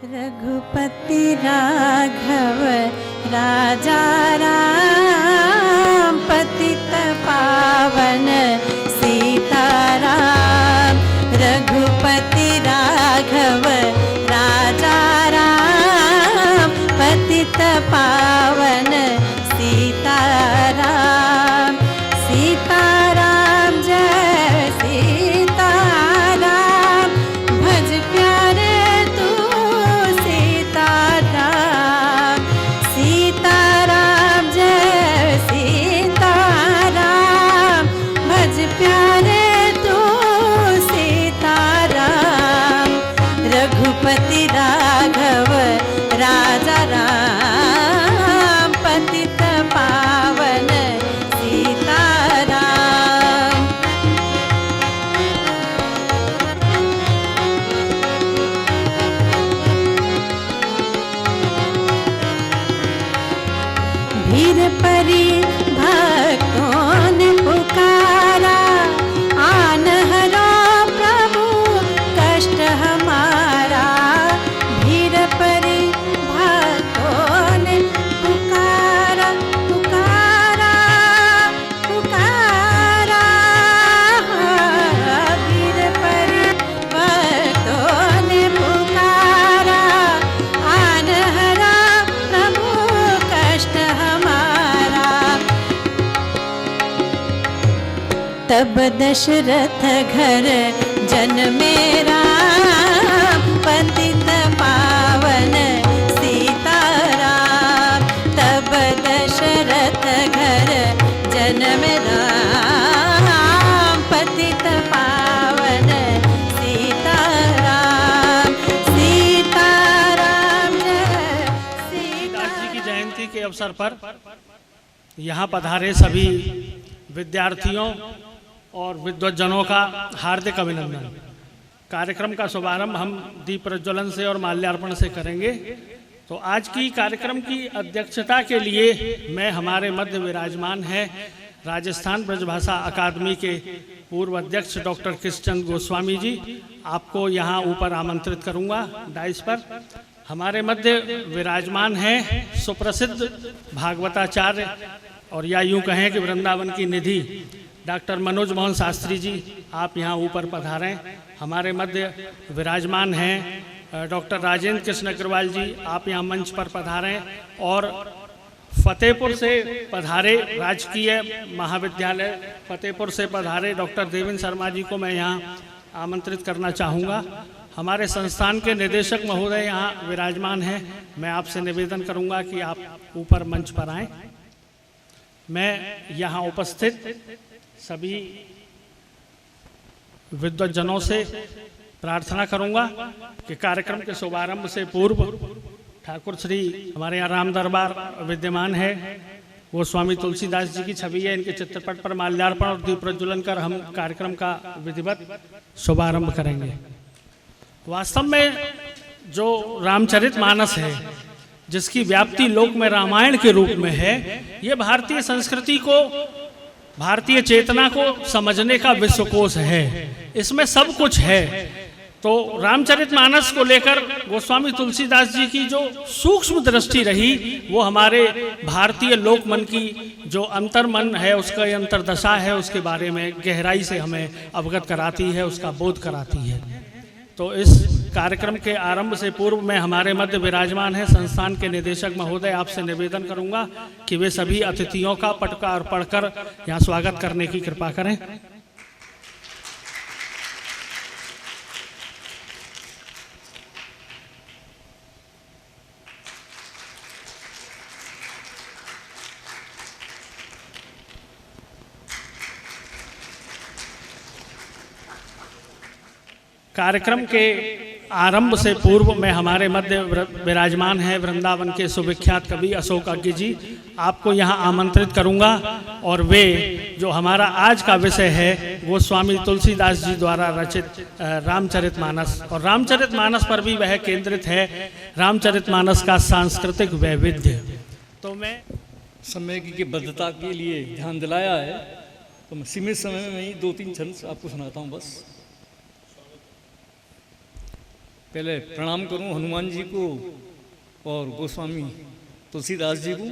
रघुपति राघव राजा राम, पतित पावन सीताराम। रघुपति राघव राजा राम, पतित पावन सीताराम। सीताराम जय सीताराम, भज प्यारे तू सीताराम। सीताराम जय सीताराम, भज प्यारे तू सीताराम। रघुपति राघव राजा राम, पतित पावन सीताराम। भीर परी भक्तों ने पुकारा, आन हरो प्रभु कष्ट हमारा। भीर परी भक्तों ने पुकारा पुकारा पुकारा। भीर परी भक्तों ने पुकारा, आन हरा प्रभु कष्ट हमारा। तब दशरथ घर जन मेरा, पतित पावन सीताराम। तब दशरथ घर जन मेरा, पतित पावन सीताराम। सीताराम जय दास जी की जयंती के अवसर पर यहाँ पधारे सभी विद्यार्थियों और विद्वज्जनों का हार्दिक अभिनंदन। कार्यक्रम का शुभारंभ हम दीप प्रज्वलन से और माल्यार्पण से करेंगे। तो आज की कार्यक्रम की अध्यक्षता के लिए मैं हमारे मध्य विराजमान है राजस्थान ब्रजभाषा अकादमी के पूर्व अध्यक्ष डॉक्टर कृष्णचंद्र गोस्वामी जी। आपको यहाँ ऊपर आमंत्रित करूँगा डाइस पर। हमारे मध्य विराजमान हैं सुप्रसिद्ध भागवताचार्य और या यूँ कहें कि वृंदावन की निधि डॉक्टर मनोज मोहन शास्त्री जी। आप यहाँ ऊपर पधारें। हमारे मध्य विराजमान हैं डॉक्टर राजेंद्र कृष्ण अग्रवाल जी। आप यहाँ मंच पर पधारें। और फतेहपुर से पधारे राजकीय महाविद्यालय फतेहपुर से पधारे डॉक्टर देवेंद्र शर्मा जी को मैं यहाँ आमंत्रित करना चाहूँगा। हमारे संस्थान के निदेशक महोदय यहाँ विराजमान हैं। मैं आपसे निवेदन करूँगा कि आप ऊपर मंच पर आएँ। मैं यहाँ उपस्थित सभी विद्वज्जनों से प्रार्थना करूंगा कि कार्यक्रम के शुभारंभ से पूर्व ठाकुर श्री हमारे यहाँ राम दरबार विद्यमान है, वो स्वामी तुलसीदास जी की छवि है। इनके चित्रपट पर माल्यार्पण और दीप प्रज्वलन कर हम कार्यक्रम का विधिवत शुभारंभ करेंगे। वास्तव में जो रामचरितमानस है, जिसकी व्याप्ति लोक में रामायण के रूप में है, ये भारतीय संस्कृति को, भारतीय चेतना को समझने का विश्वकोश है। इसमें सब कुछ है। तो रामचरितमानस को लेकर गोस्वामी तुलसीदास जी की जो सूक्ष्म दृष्टि रही, वो हमारे भारतीय लोक मन की जो अंतर्मन है, उसका अंतर्दशा है, उसके बारे में गहराई से हमें अवगत कराती है, उसका बोध कराती है। तो इस कार्यक्रम के आरंभ से पूर्व में हमारे मध्य विराजमान है संस्थान के निदेशक महोदय। आपसे निवेदन करूंगा कि वे सभी अतिथियों का पटकार पढ़कर यहाँ स्वागत करने की कृपा करें। कार्यक्रम के आरंभ से पूर्व में हमारे मध्य विराजमान है वृंदावन के सुविख्यात कवि अशोक अज्ञ जी। आपको यहाँ आमंत्रित करूँगा और वे जो हमारा आज का विषय है गोस्वामी तुलसीदास जी द्वारा रचित रामचरितमानस, और रामचरितमानस पर भी वह केंद्रित है, रामचरितमानस का सांस्कृतिक वैविध्य। तो मैं समय की बद्धता के लिए ध्यान दिलाया है, तो मैं सीमित समय में ही 2-3 छंद आपको सुनाता हूँ बस। पहले प्रणाम करूं हनुमान जी को और गोस्वामी तुलसीदास जी को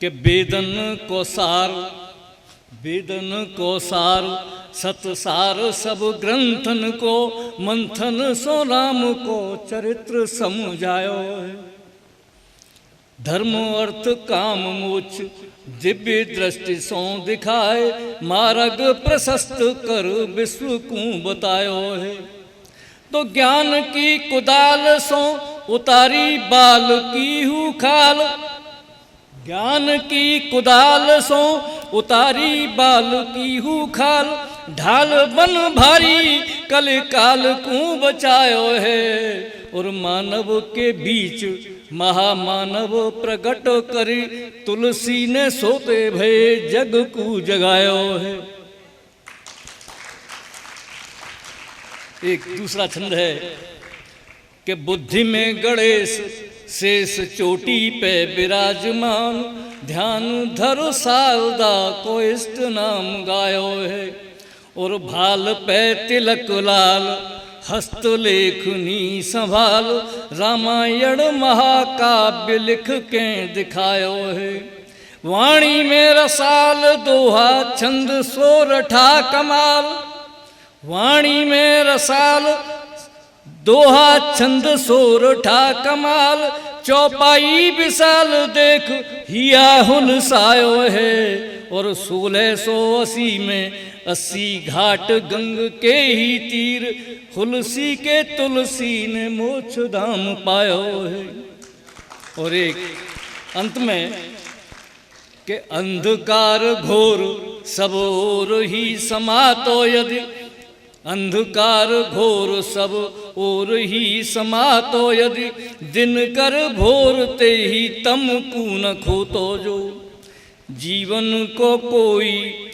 कि वेदन को सार सतसार सब ग्रंथन को मंथन सो राम को चरित्र समझायो है। धर्म अर्थ काम मोक्ष दिव्य दृष्टि सो दिखाए मार्ग प्रशस्त कर विश्व को बतायो है। तो ज्ञान की कुदाल सो उतारी बाल की हूँ खाल, ज्ञान की कुदाल सो उतारी बाल की हूँ खाल, ढाल बन भारी कल काल को बचायो है। और मानव के बीच महामानव प्रकट करी तुलसी ने सोते भये जग को जगायो है। एक दूसरा छंद है कि बुद्धि में गणेश शेष चोटी पे विराजमान, ध्यान धरो शारदा को इष्ट नाम गायो है। और भाल पे तिलक लाल हस्तलेखनी संभाल, रामायण महाकाव्य लिख के दिखायो है। वाणी में रसाल दोहा छंद सोरठा कमाल, वाणी में रसाल दोहा छंद सोरठा कमाल, चौपाई विशाल देख हिया हुलसायो है। और 1680 में 80 घाट गंग के ही तीर, हुलसी के तुलसी ने मोक्ष धाम पायो है। और एक अंत में कि अंधकार घोर सब ओर ही समातो यदि, अंधकार घोर सब ओर ही समातो यदि, दिन कर भोर ते ही तम कून खोतो जो। जीवन को कोई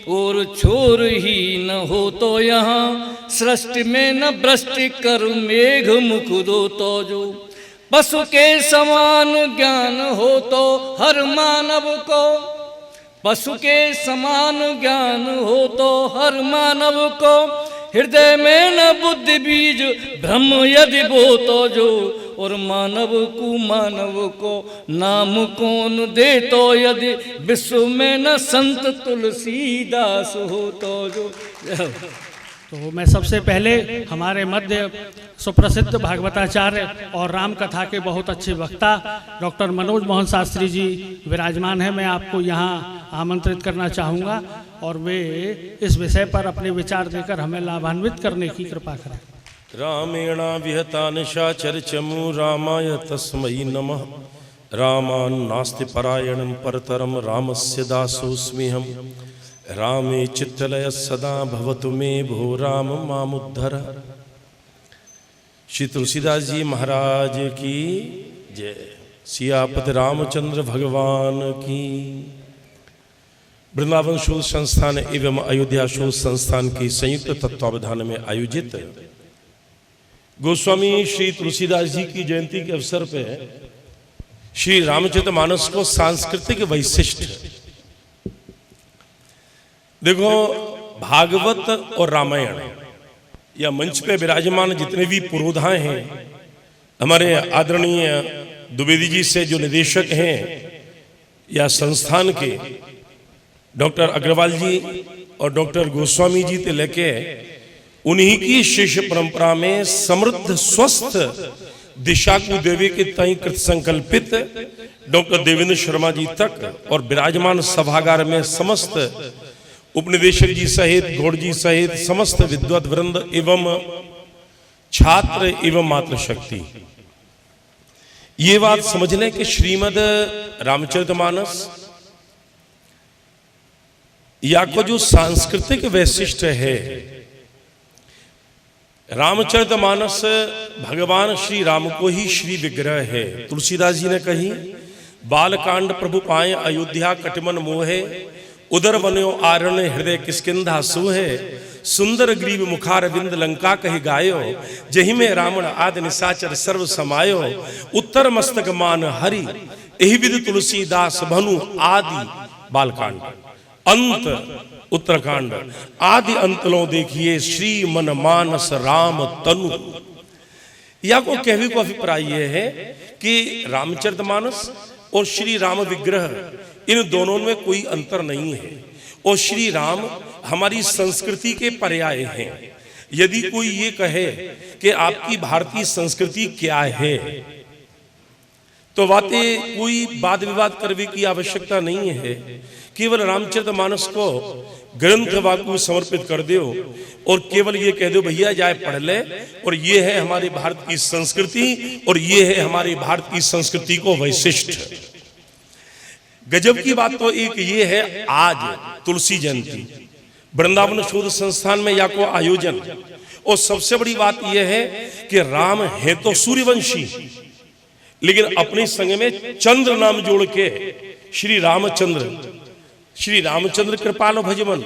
और छोर ही न हो तो यहाँ, सृष्टि में न भ्रष्टि कर मेघ मुख दो तो जो। पशु के समान ज्ञान हो तो हर मानव को, पशु के समान ज्ञान हो तो हर मानव को, हृदय में न बुद्धि बीज ब्रह्म यदि बो तो जो। और मानव को नाम कौन दे तो यदि, विश्व में न संत तुलसीदास हो तो जो। तो मैं सबसे पहले हमारे मध्य सुप्रसिद्ध भागवताचार्य और राम कथा के बहुत अच्छे वक्ता डॉक्टर मनोज मोहन शास्त्री जी विराजमान हैं। मैं आपको यहाँ आमंत्रित करना चाहूँगा और वे इस विषय पर अपने विचार देकर हमें लाभान्वित करने की कृपा करें। रामेण विहता निशाचरचमु रामाय तस्मै नमः। रामान् नास्ति परायणं परतरं रामस्य दासोऽस्म्यहम्। रामे चित्तलय सदा भवतु मे भो राम मामुद्धर। श्री तुलसीदास जी महाराज की जय। सियापति रामचंद्र भगवान की। वृंदावन शोध संस्थान एवं अयोध्या शोध संस्थान की संयुक्त तत्वावधान में आयोजित गोस्वामी श्री तुलसीदास जी की जयंती के अवसर पर श्री रामचरितमानस को सांस्कृतिक वैशिष्ट। देखो, भागवत और रामायण या मंच पे विराजमान जितने भी पुरोधा हैं, हमारे आदरणीय द्विवेदी जी से जो निदेशक हैं या संस्थान के डॉक्टर अग्रवाल जी और डॉक्टर गोस्वामी जी से लेके उन्हीं की शिष्य परंपरा में समृद्ध स्वस्थ दिशा को देवे के तय कृत संकल्पित डॉक्टर देवेंद्र शर्मा जी तक और विराजमान सभागार में समस्त उपनिदेशक जी सहित गौड़ जी सहित समस्त विद्वत वृंद एवं छात्र एवं मातृशक्ति, ये बात समझ लें कि श्रीमद् रामचरितमानस या को जो सांस्कृतिक वैशिष्ट है, रामचरितमानस भगवान श्री राम को ही श्री विग्रह है। तुलसीदास जी ने कही, बालकांड प्रभु पाए अयोध्या कटमन मोहे, उदर वन्यो आरण्य हृदय किष्किंधा सूहे, सुंदर ग्रीव मुखार बिंद लंका कही गायो, जहि में रावण आदि निशाचर सर्व समायो, उत्तर मस्तक मान हरि एहि विद तुलसीदास भनु आदि बालकांड, अंत उत्तरकांड, आदि अंत लो देखिए श्री मन मानस राम तनु। या को कहने को अभिप्राय यह है कि रामचरितमानस और श्री राम विग्रह इन दोनों में कोई अंतर नहीं है, और श्री राम हमारी संस्कृति के पर्याय हैं। यदि कोई ये कहे कि आपकी भारतीय संस्कृति क्या है, तो बातें कोई वाद विवाद करने की आवश्यकता नहीं है। केवल रामचरितमानस को ग्रंथ वाकु समर्पित कर दो और केवल ये कह दो भैया जाए पढ़ ले, और ये है हमारे भारत की संस्कृति, और ये है हमारे भारत की संस्कृति को वैशिष्ट। गजब की बात तो एक ये है, आज तुलसी जयंती वृंदावन शोध संस्थान में या को आयोजन, और सबसे बड़ी बात यह है कि राम है तो सूर्यवंशी, लेकिन अपने संग में चंद्र नाम जोड़ के श्री रामचंद्र कृपाल भजमन।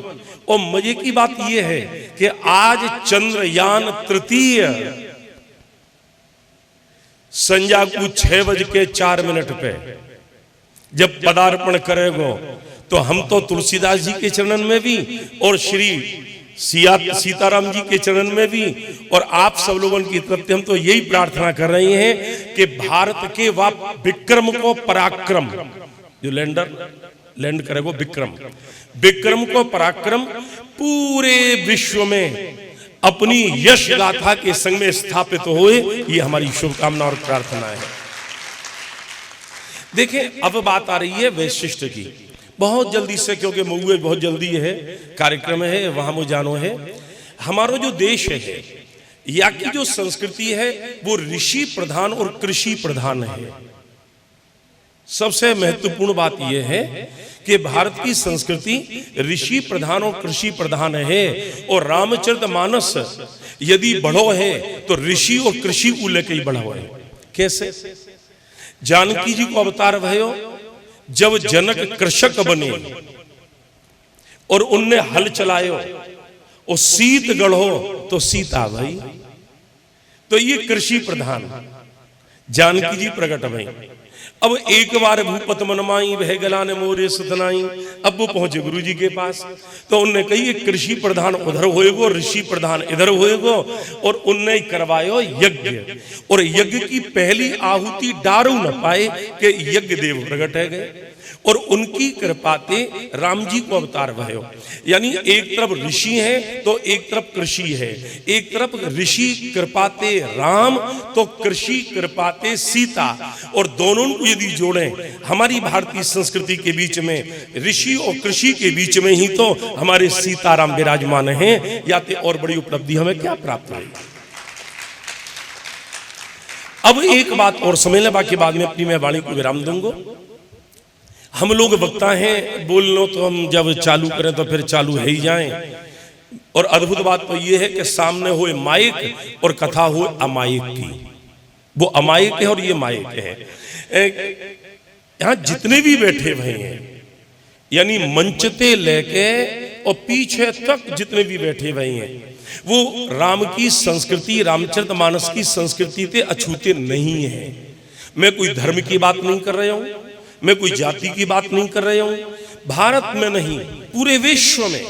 और मजे की बात यह है कि आज चंद्रयान तृतीय संध्या को 6:04 पे जब पदार्पण करेगो, तो हम तो तुलसीदास जी के चरणन में भी और श्री सीताराम जी के चरण में भी और आप सब लोगों की तरफ से हम तो यही प्रार्थना कर रहे हैं कि भारत के विक्रम को पराक्रम, जो लैंड करेगो विक्रम को पराक्रम पूरे विश्व में अपनी यश गाथा के संग में स्थापित होए, ये हमारी शुभकामना और प्रार्थना है। देखिए अब बात आ रही है वैशिष्ट की, बहुत जल्दी से, क्योंकि मऊए बहुत जल्दी है, कार्यक्रम है, वहां वो जानो है। हमारा जो देश है या की जो संस्कृति है वो ऋषि प्रधान और कृषि प्रधान है। सबसे महत्वपूर्ण बात यह है कि भारत की संस्कृति ऋषि प्रधान और कृषि प्रधान है, और रामचरितमानस यदि बढ़ो है तो ऋषि और कृषि को लेकर ही बढ़ो है। कैसे? जानकी जी को अवतार भयो जब जनक कृषक बने और उनने हल चलायो और सीत गढ़ो तो सीता भाई, तो ये कृषि प्रधान जानकी जी प्रकट भई। अब एक बार भूपत मनमाई वह गलान मोरे सुतनाई, अब वो पहुंचे गुरु जी के पास, तो उनने कही कृषि प्रधान उधर होएगो, ऋषि प्रधान इधर होएगो, और उनने करवायो यज्ञ, और यज्ञ की पहली आहुति डारू न पाए कि यज्ञ देव प्रकट है गए, और उनकी कृपाते राम जी को अवतार भयो। यानी एक तरफ ऋषि है तो एक तरफ कृषि है, एक तरफ ऋषि कृपाते राम तो कृषि कृपाते सीता, और दोनों को यदि जोड़ें हमारी भारतीय संस्कृति के बीच में ऋषि और कृषि के बीच में ही तो हमारे सीताराम विराजमान हैं। या तो और बड़ी उपलब्धि हमें क्या प्राप्त हुई। अब एक बात और समझ लें, बाकी बाद में अपनी मैं वाणी को विराम दूंगा। हम लोग वक्ता हैं, बोल लो तो हम जब चालू करें तो फिर चालू है ही जाएं, और अद्भुत बात तो ये है कि सामने हो माइक और कथा हो अमायिक की। वो अमायिक है और ये माइक है। यहां जितने भी बैठे हुए हैं, यानी मंचते लेके और पीछे तक जितने भी बैठे हुए हैं, वो राम की संस्कृति, रामचरितमानस की संस्कृति से अछूते नहीं है। मैं कोई धर्म की बात नहीं कर रहा हूं, मैं कोई जाति की बात नहीं कर रहा हूं। भारत में नहीं, पूरे विश्व में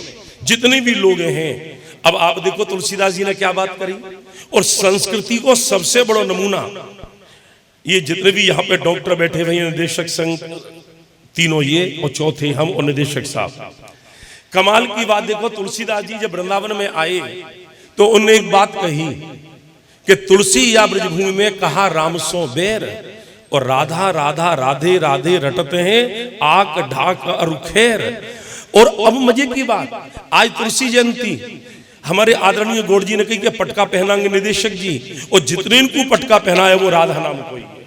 जितने भी लोग हैं, अब आप देखो तुलसीदास जी ने क्या बात करी, और संस्कृति को सबसे बड़ा नमूना ये जितने भी यहाँ पे डॉक्टर बैठे हुए हैं, निदेशक संघ तीनों ये और चौथे हम और निदेशक साहब, कमाल की बात देखो, तुलसीदास जी जब वृंदावन में आए तो उन्होंने एक बात कही कि तुलसी या ब्रजभूमि में कहा राम सो बेर, और राधा राधा राधे राधे रटते हैं आक ढाक अरुखेर। और अब मजे की बात, आज तुलसी जयंती हमारे आदरणीय गौड़ जी ने कही कि पटका पहनाएंगे निदेशक जी, और जितने इनको पटका पहनाया वो राधा नाम को ही है।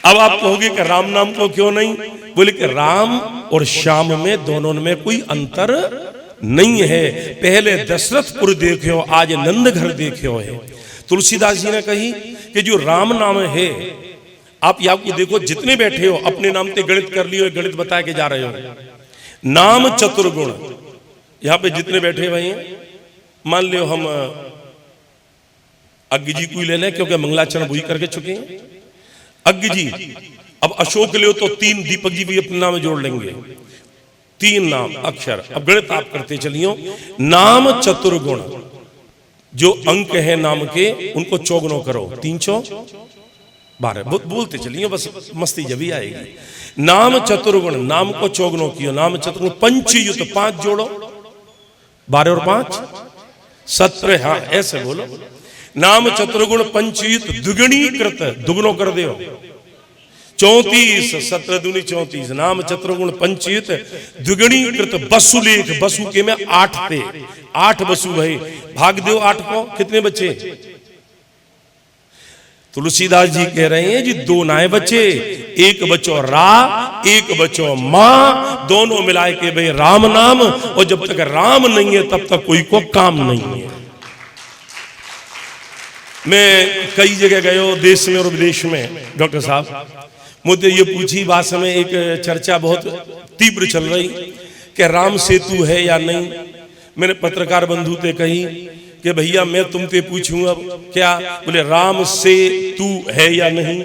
अब आप कहोगे कि राम नाम को क्यों नहीं, बोले कि राम और श्याम में दोनों में कोई अंतर नहीं है। पहले दशरथपुर देखो, आज नंद घर देखो है। तुलसीदास जी ने कही कि जो राम नाम है, आप यहाँ को देखो जितने बैठे हो अपने नाम से गणित कर लियो, गणित बता के जा रहे हो। नाम चतुर्गुण, यहाँ पे जितने बैठे हुए हैं, मान लियो हम अज्ञ जी को ले लें क्योंकि मंगलाचरण वही करके चुके हैं। अज्ञ जी, अब अशोक लियो तो 3 दीपक जी भी अपने नाम जोड़ लेंगे, 3 नाम अक्षर। अब गणित आप करते चलियो, नाम चतुर्गुण, जो अंक है नाम के उनको चौगुनो करो, 312 बोलते चलिए, बस मस्ती जब ही आएगी। नाम चतुर्गुण, नाम को चौगुनो कियो, नाम चतुर्गुण पंचयुत, 5 जोड़ो, 12 और 5 17, हाँ ऐसे बोलो। नाम चतुर्गुण पंचयुत दुगुणीकृत, दुगुनो कर दो, 34, 17 दूनी 34, नाम चतुर्गुण पंचयुत दुगुणीकृत बसुलेख, बसु के में 8 थे, 8 बसु भाई, भाग दो 8 को, कितने बच्चे? तुलसीदास जी कह रहे हैं जी 2 नाए बच्चे, एक बच्चो रा, एक बच्चो मां, दोनों मिलाए के भाई राम नाम, और जब तक राम नहीं है तब तक कोई को काम नहीं है। मैं कई जगह गयो, देश में और विदेश में, डॉक्टर साहब मुझे ये पूछी बात में एक चर्चा बहुत तीव्र चल रही कि राम सेतु है या नहीं। मैंने पत्रकार बंधु से कही कि भैया मैं तुमसे पूछूंगा क्या, बोले राम सेतु है या नहीं।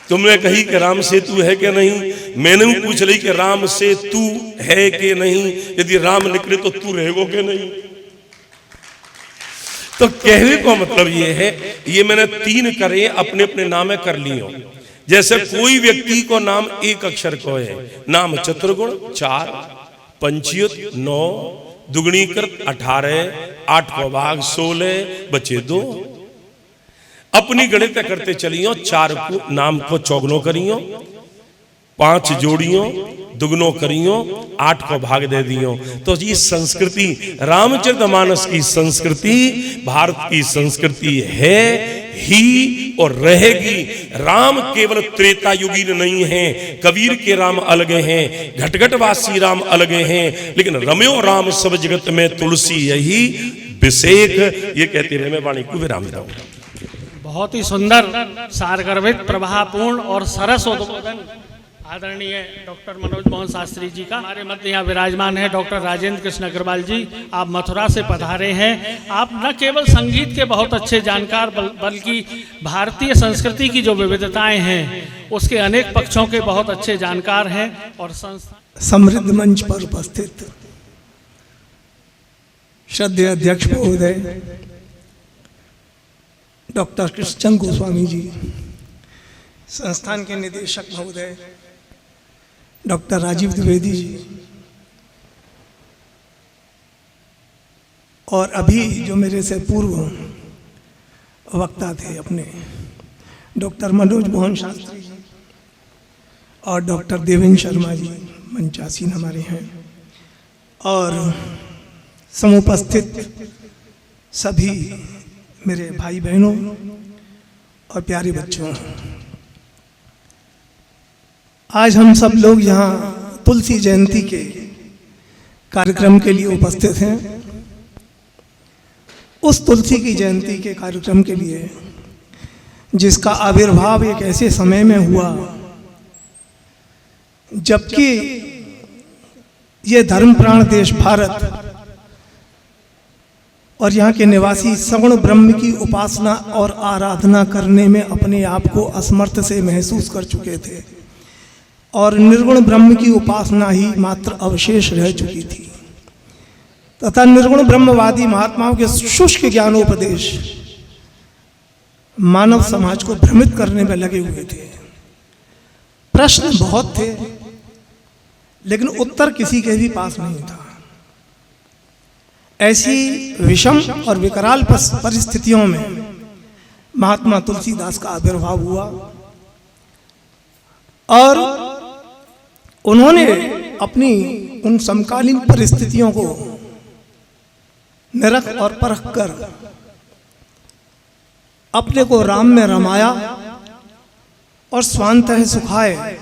तुमने कही कि राम सेतु है कि नहीं, मैंने पूछ रही कि राम सेतु है कि नहीं, यदि राम निकले तो तू रहेगो कि नहीं। तो कहने को मतलब ये है, ये मैंने 3 करे अपने अपने नामे कर लियो। जैसे कोई व्यक्ति को नाम एक अक्षर को है, नाम चतुर्गुण 4, पंचयुत 9, दुगुणीकृत 18, 8 को भाग 16, बचे 2। अपनी गणित करते चलियो, 4 को नाम को चौगुनो करियो, 5 जोड़ियों, दुगुनो करियो, 8 को भाग दे दियो। तो ये संस्कृति, रामचरितमानस की संस्कृति भारत की संस्कृति है ही और रहेगी। राम केवल त्रेता युगी नहीं है, कबीर के राम अलग हैं, घटघटवासी राम अलग हैं, लेकिन रम्यो राम सब जगत में तुलसी यही विषेक। ये कहते हुए मैं वाणी को विराम देता हूं। बहुत ही सुंदर, सारगर्भित, प्रभापूर्ण और सरस उद्बोधन आदरणीय डॉक्टर मनोज मोहन शास्त्री जी का। हमारे मध्य यहाँ विराजमान है डॉक्टर राजेंद्र कृष्ण अग्रवाल जी। आप मथुरा से पधारे हैं। आप न केवल संगीत के बहुत अच्छे जानकार बल्कि भारतीय संस्कृति की जो विविधताएं हैं उसके अनेक पक्षों के बहुत अच्छे जानकार हैं। और समृद्ध मंच पर उपस्थित श्रद्धेय अध्यक्ष महोदय डॉक्टर कृष्णचंद्र गोस्वामी जी, संस्थान के निदेशक महोदय डॉक्टर राजीव द्विवेदी जी, और अभी जो मेरे से पूर्व वक्ता थे अपने डॉक्टर मनोज मोहन शास्त्री जी और डॉक्टर देवेंद्र शर्मा जी, मंचासीन हमारे हैं, और समुपस्थित सभी मेरे भाई बहनों और प्यारे बच्चों, आज हम सब लोग यहाँ तुलसी जयंती के कार्यक्रम के लिए उपस्थित हैं। उस तुलसी की जयंती के कार्यक्रम के लिए जिसका आविर्भाव एक ऐसे समय में हुआ जबकि ये धर्मप्राण देश भारत और यहाँ के निवासी सगुण ब्रह्म की उपासना और आराधना करने में अपने आप को असमर्थ से महसूस कर चुके थे और निर्गुण ब्रह्म की उपासना ही मात्र अवशेष रह चुकी थी तथा निर्गुण ब्रह्मवादी महात्माओं के शुष्क ज्ञानोपदेश मानव समाज को भ्रमित करने में लगे हुए थे। प्रश्न बहुत थे लेकिन उत्तर किसी के भी पास नहीं था। ऐसी विषम और विकराल परिस्थितियों में महात्मा तुलसीदास का आविर्भाव हुआ और उन्होंने अपनी उन समकालीन परिस्थितियों को निरख और परख कर अपने को राम में रमाया और स्वांतः सुखाए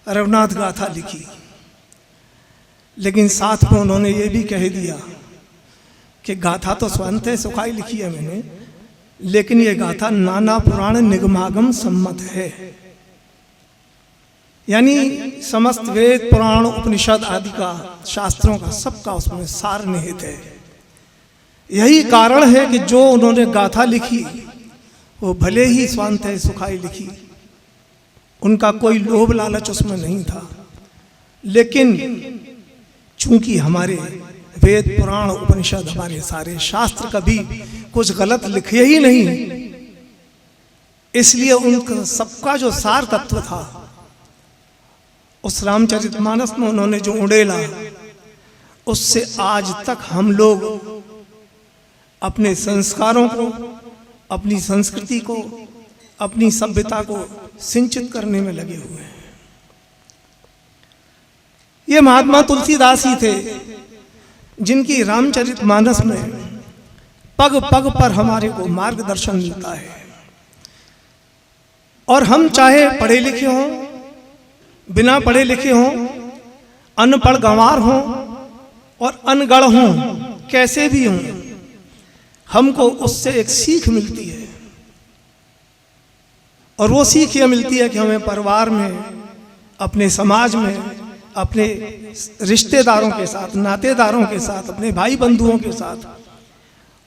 रघुनाथ गाथा लिखी। लेकिन साथ में उन्होंने ये भी कह दिया कि गाथा तो स्वांतः सुखाई लिखी है मैंने, लेकिन ये गाथा नाना पुराण निगमागम सम्मत है, यानी समस्त वेद पुराण उपनिषद आदि का शास्त्रों का सबका उसमें सार निहित है। यही कारण है कि जो उन्होंने गाथा लिखी वो भले ही स्वांतः सुखाई लिखी, उनका कोई लोभ लालच उसमें नहीं था, लेकिन चूंकि हमारे वेद पुराण उपनिषद हमारे सारे शास्त्र कभी कुछ गलत लिखे ही नहीं, इसलिए उनका सबका जो सार तत्व था उस रामचरितमानस में उन्होंने जो उड़ेला, उससे आज तक हम लोग अपने संस्कारों को, अपनी संस्कृति को, अपनी सभ्यता को सिंचित करने में लगे हुए हैं। ये महात्मा तुलसीदास ही थे जिनकी रामचरितमानस में पग पग पर हमारे को मार्गदर्शन मिलता है। और हम चाहे पढ़े लिखे हों, बिना पढ़े लिखे हों, अनपढ़ गंवार हों और अनगढ़ हों, कैसे भी हों, हमको उससे एक सीख मिलती है। और वो सीख ये मिलती है कि हमें परिवार में, अपने समाज में, अपने रिश्तेदारों के साथ, नातेदारों के साथ, अपने भाई बंधुओं के साथ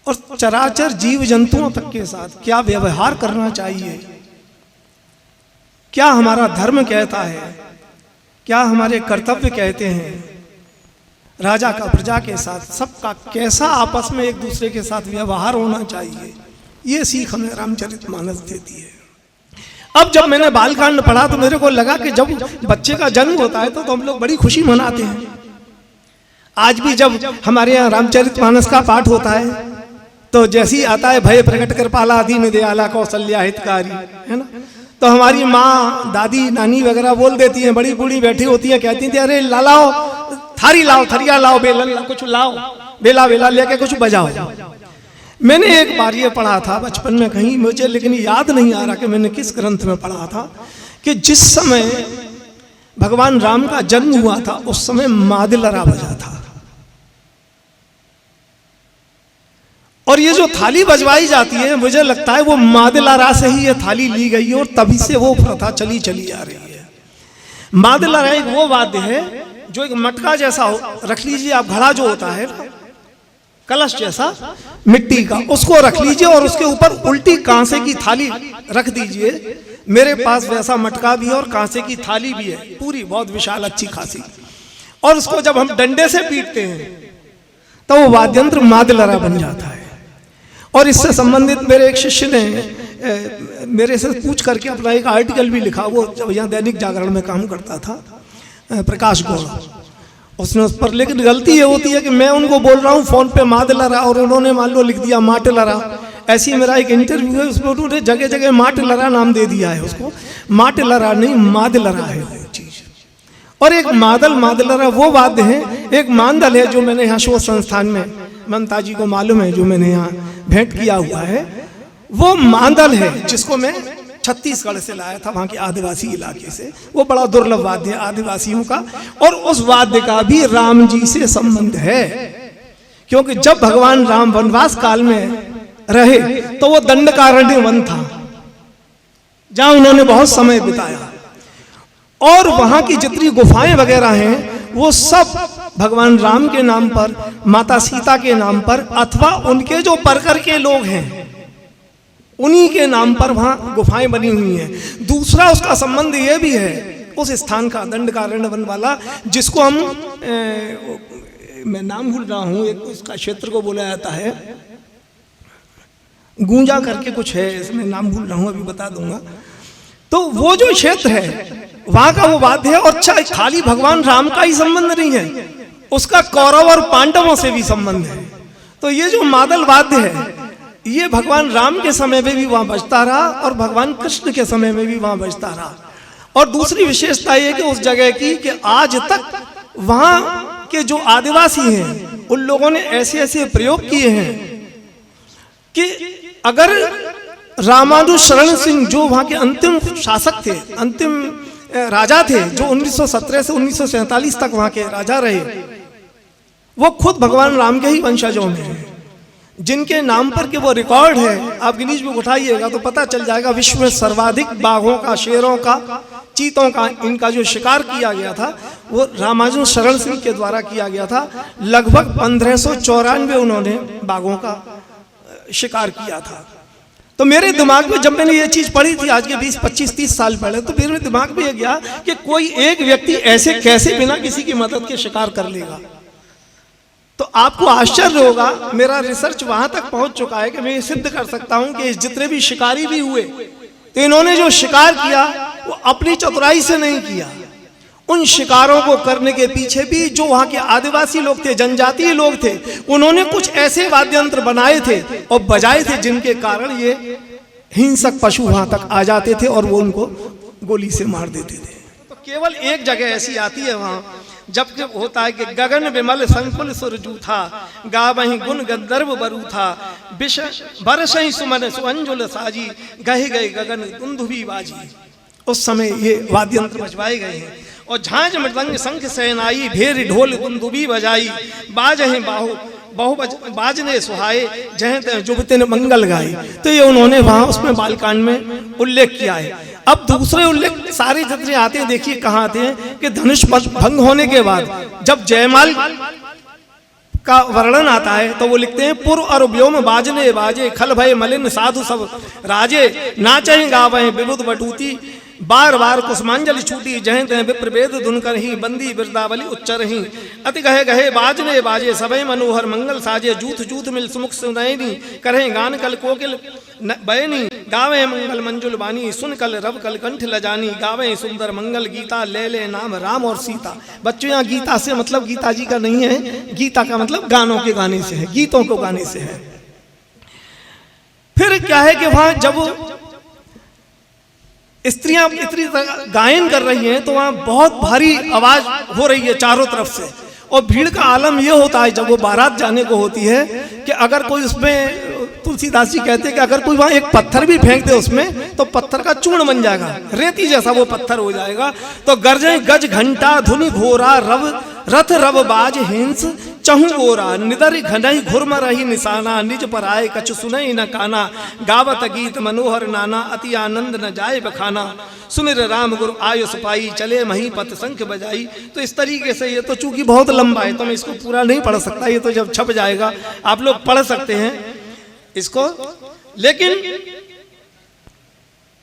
और चराचर जीव जंतुओं तक के साथ क्या व्यवहार करना चाहिए, क्या हमारा धर्म कहता है, क्या हमारे कर्तव्य कहते हैं, राजा का प्रजा के साथ सबका कैसा आपस में एक दूसरे के साथ व्यवहार होना चाहिए, ये सीख हमें रामचरितमानस देती है। अब जब मैंने बालकांड पढ़ा तो मेरे को लगा कि जब बच्चे का जन्म होता है तो हम लोग बड़ी खुशी मनाते हैं। आज भी जब हमारे यहाँ रामचरितमानस का पाठ होता है तो जैसे ही आता है भय प्रकट कर पाला दीन दयाला कौशल्या हितकारी, है ना, तो हमारी माँ, दादी, नानी वगैरह बोल देती हैं, बड़ी बूढ़ी बैठी होती है, कहती थी अरे लाओ, थारी लाओ, थरिया लाओ, बेलन कुछ लाओ, बेला बेला लेके कुछ बजाओ। मैंने एक बार ये पढ़ा था बचपन में कहीं, मुझे लेकिन याद नहीं आ रहा कि मैंने किस ग्रंथ में पढ़ा था, कि जिस समय भगवान राम का जन्म हुआ था उस समय मादिलरा बजा था। और ये जो थाली बजवाई जाती है, मुझे लगता है वो मादिलरा से ही ये थाली ली गई है और तभी से वो प्रथा चली चली आ रही है। मादिलरा एक वो वाद्य है जो एक मटका जैसा हो, रख लीजिए आप, घड़ा जो होता है कलश जैसा मिट्टी का, उसको रख लीजिए और उसके ऊपर उल्टी कांसे की थाली रख दीजिए। मेरे पास वैसा मटका भी है और कांसे की थाली भी है, पूरी बहुत विशाल अच्छी खासी। और उसको जब हम डंडे से पीटते हैं तो वो वाद्यंत्र मादिलरा बन जाता है। और इससे संबंधित मेरे एक शिष्य ने मेरे से पूछ करके अपना एक आर्टिकल भी लिखा, वो जब यहाँ दैनिक जागरण में काम करता था, प्रकाश गौड़, उसने उस पर, लेकिन गलती ये होती है कि मैं उनको बोल रहा हूँ फोन पे मादिलरा और उन्होंने मान लो लिख दिया माटिलरा। ऐसी मेरा एक इंटरव्यू है, उसमें उन्होंने जगह जगह माटिलरा नाम दे दिया है उसको, माटिलरा नहीं मादिलरा है वो चीज। और एक मादिलरा वो वाद्य है, एक मांदल है जो मैंने यहाँ शोध संस्थान में, ममता जी को मालूम है, जो मैंने यहाँ भेंट किया हुआ है, वो मांदल है जिसको मैं छत्तीसगढ़ से लाया था, वहाँ के आदिवासी इलाके से। वो बड़ा दुर्लभ वाद्य है आदिवासियों का, और उस वाद्य का भी राम जी से संबंध है, क्योंकि जब भगवान राम वनवास काल में रहे तो वो दंडकारण्य वन था जहाँ उन्होंने बहुत समय बिताया, और वहाँ की जितनी गुफाएं वगैरह हैं वो सब भगवान राम के नाम पर, माता सीता के नाम पर, अथवा उनके जो परकर के लोग हैं उन्हीं के नाम पर वहाँ गुफाएं बनी हुई हैं। दूसरा उसका संबंध ये भी है उस स्थान का, दंडकारण्य वन वाला, जिसको हम मैं नाम भूल रहा हूँ, एक उसका क्षेत्र को बोला जाता है, गूंजा करके कुछ है, इसमें नाम भूल रहा हूँ, अभी बता दूंगा। तो वो जो क्षेत्र है वहां का वो वाद्य है, और अच्छा खाली भगवान राम का ही संबंध नहीं है, उसका कौरव और पांडवों से भी संबंध है। तो ये जो मादल वाद्य है ये भगवान राम के समय में भी वहां बजता रहा और भगवान कृष्ण के समय में भी वहां बजता रहा। और दूसरी विशेषता ये कि उस जगह की कि आज तक वहां के जो आदिवासी हैं उन लोगों ने ऐसे ऐसे प्रयोग किए हैं कि अगर रामानुज शरण सिंह जो वहां के अंतिम शासक थे, अंतिम राजा थे, जो 1917 से 1947 तक वहां के राजा रहे, वो खुद भगवान राम के ही वंशजों में हैं, जिनके नाम पर के वो रिकॉर्ड है। आप गिनीज बुक उठाइएगा तो पता चल जाएगा, विश्व में सर्वाधिक बाघों का, शेरों का, चीतों का, इनका जो शिकार किया गया था वो रामानुज शरण सिंह के द्वारा किया गया था। लगभग 1594 उन्होंने बाघों का शिकार किया था। तो मेरे दिमाग में जब मैंने ये चीज पढ़ी थी आज के 20, 25, 30 साल पहले, तो मेरे दिमाग में ये गया कि कोई एक व्यक्ति ऐसे कैसे बिना किसी की मदद के शिकार कर लेगा। तो आपको आश्चर्य होगा, मेरा रिसर्च वहां तक पहुंच चुका है कि मैं ये सिद्ध कर सकता हूं कि जितने भी शिकारी भी हुए तो इन्होंने जो शिकार किया वो अपनी चतुराई से नहीं किया। उन शिकारों को करने के पीछे भी जो वहां के आदिवासी लोग थे, जनजातीय लोग थे, उन्होंने कुछ ऐसे वाद्य यंत्र बनाए थे और बजाए थे जिनके कारण ये हिंसक पशु वहां तक आ जाते थे और वो उनको गोली से मार देते थे। तो केवल एक जगह ऐसी आती है वहां, जब होता है कि गगन विमल संकुल सुरजू था, गावहीं गुण गंधर्व बरू था, विष बरसहीं सुमन सुअंजुल साजी, गहे गए गगन दुंदुभी बाजी। उस समय ये वाद्य यंत्र बजवाए गए हैं और झांझ मृदंग शंख सहनाई, भेर ढोल दुंदुभी बजाई, बाजहें बहु बाजने सुहाए, जहें तहें जुबते ने मंगल गाए। तो ये उन्होंने वहां उसमें बालकांड में उल्लेख किया है। अब दूसरे उल्लेख सारे जितने आते हैं, देखिए कहाँ आते हैं कि धनुष भंग होने के बाद जब जयमाल का वर्णन आता है तो वो लिखते हैं, पूर्व और व्योम बाजने बाजे, खल भय मलिन साधु सब राजे, नाचें गावें विबुध बटूती, बार बार कुसुमांजलि छूटी, जहें तहें विप्र वेद धुन करहीं, बंदी बिरदावली उच्चरहीं, अति गहे गहे बाजने बाजे, सबे मनोहर मंगल साजे, जूथ जूथ मिल सुमुख सुनैनी, करें गान कल कोकिल बयनी, गावे मंगल मंजुल बानी, सुन कल रव कल कंठ लजानी, गावे सुंदर मंगल गीता, ले ले नाम राम और सीता। बच्चों यहाँ गीता से मतलब गीता जी का नहीं है, गीता का मतलब गानों के गाने से है, गीतों को गाने से है। फिर क्या है कि वहां जब स्त्रियां इतनी गायन कर रही हैं तो वहां बहुत भारी आवाज हो रही है चारों तरफ से, और भीड़ का आलम यह होता है जब वो बारात जाने को होती है कि अगर कोई उसमें, तुलसीदास जी कहते हैं कि अगर कोई वहां एक पत्थर भी फेंक दे उसमें तो पत्थर का चूर्ण बन जाएगा, रेती जैसा वो पत्थर हो जाएगा। तो गर्जे गज घंटा धुनि घोरा, रव रथ रव बाज हिंस चहु ओरा, निदर घनई घुर्म रही निशाना, निज पर आए कछु सुनई न काना, गावत गीत मनोहर नाना, अति आनंद न जाए बखाना, सुमिर राम गुरु आयुष पाई, चले मही पत शंख बजाई। तो इस तरीके से, ये तो चूंकि बहुत लंबा है तो मैं इसको पूरा नहीं पढ़ सकता, ये तो जब छप जाएगा आप लोग पढ़ सकते हैं इसको। लेकिन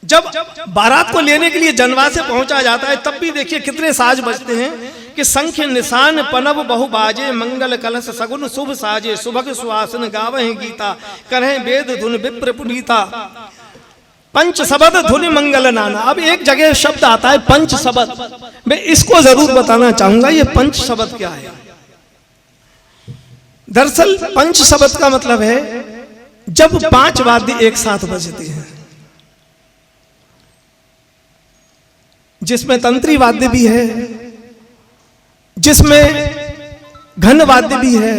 जब बारात को लेने के लिए जनवा से पहुंचा जाता है तब भी देखिए कितने साज बजते हैं कि संख निशान पनब बहु बाजे, मंगल कलश सगुन शुभ साजे, सुभग सुहासन गावहीं गीता, करें वेद धुन विप्र पुनीता, पंच शबद धुनि मंगल नाना। अब एक जगह शब्द आता है पंच शबद, मैं इसको जरूर बताना चाहूंगा ये पंच शबद क्या है। दरअसल पंच शबद का मतलब है जब 5 वाद्य एक साथ बजते हैं, जिसमें तंत्री वाद्य भी है, जिसमें घन वाद्य भी है,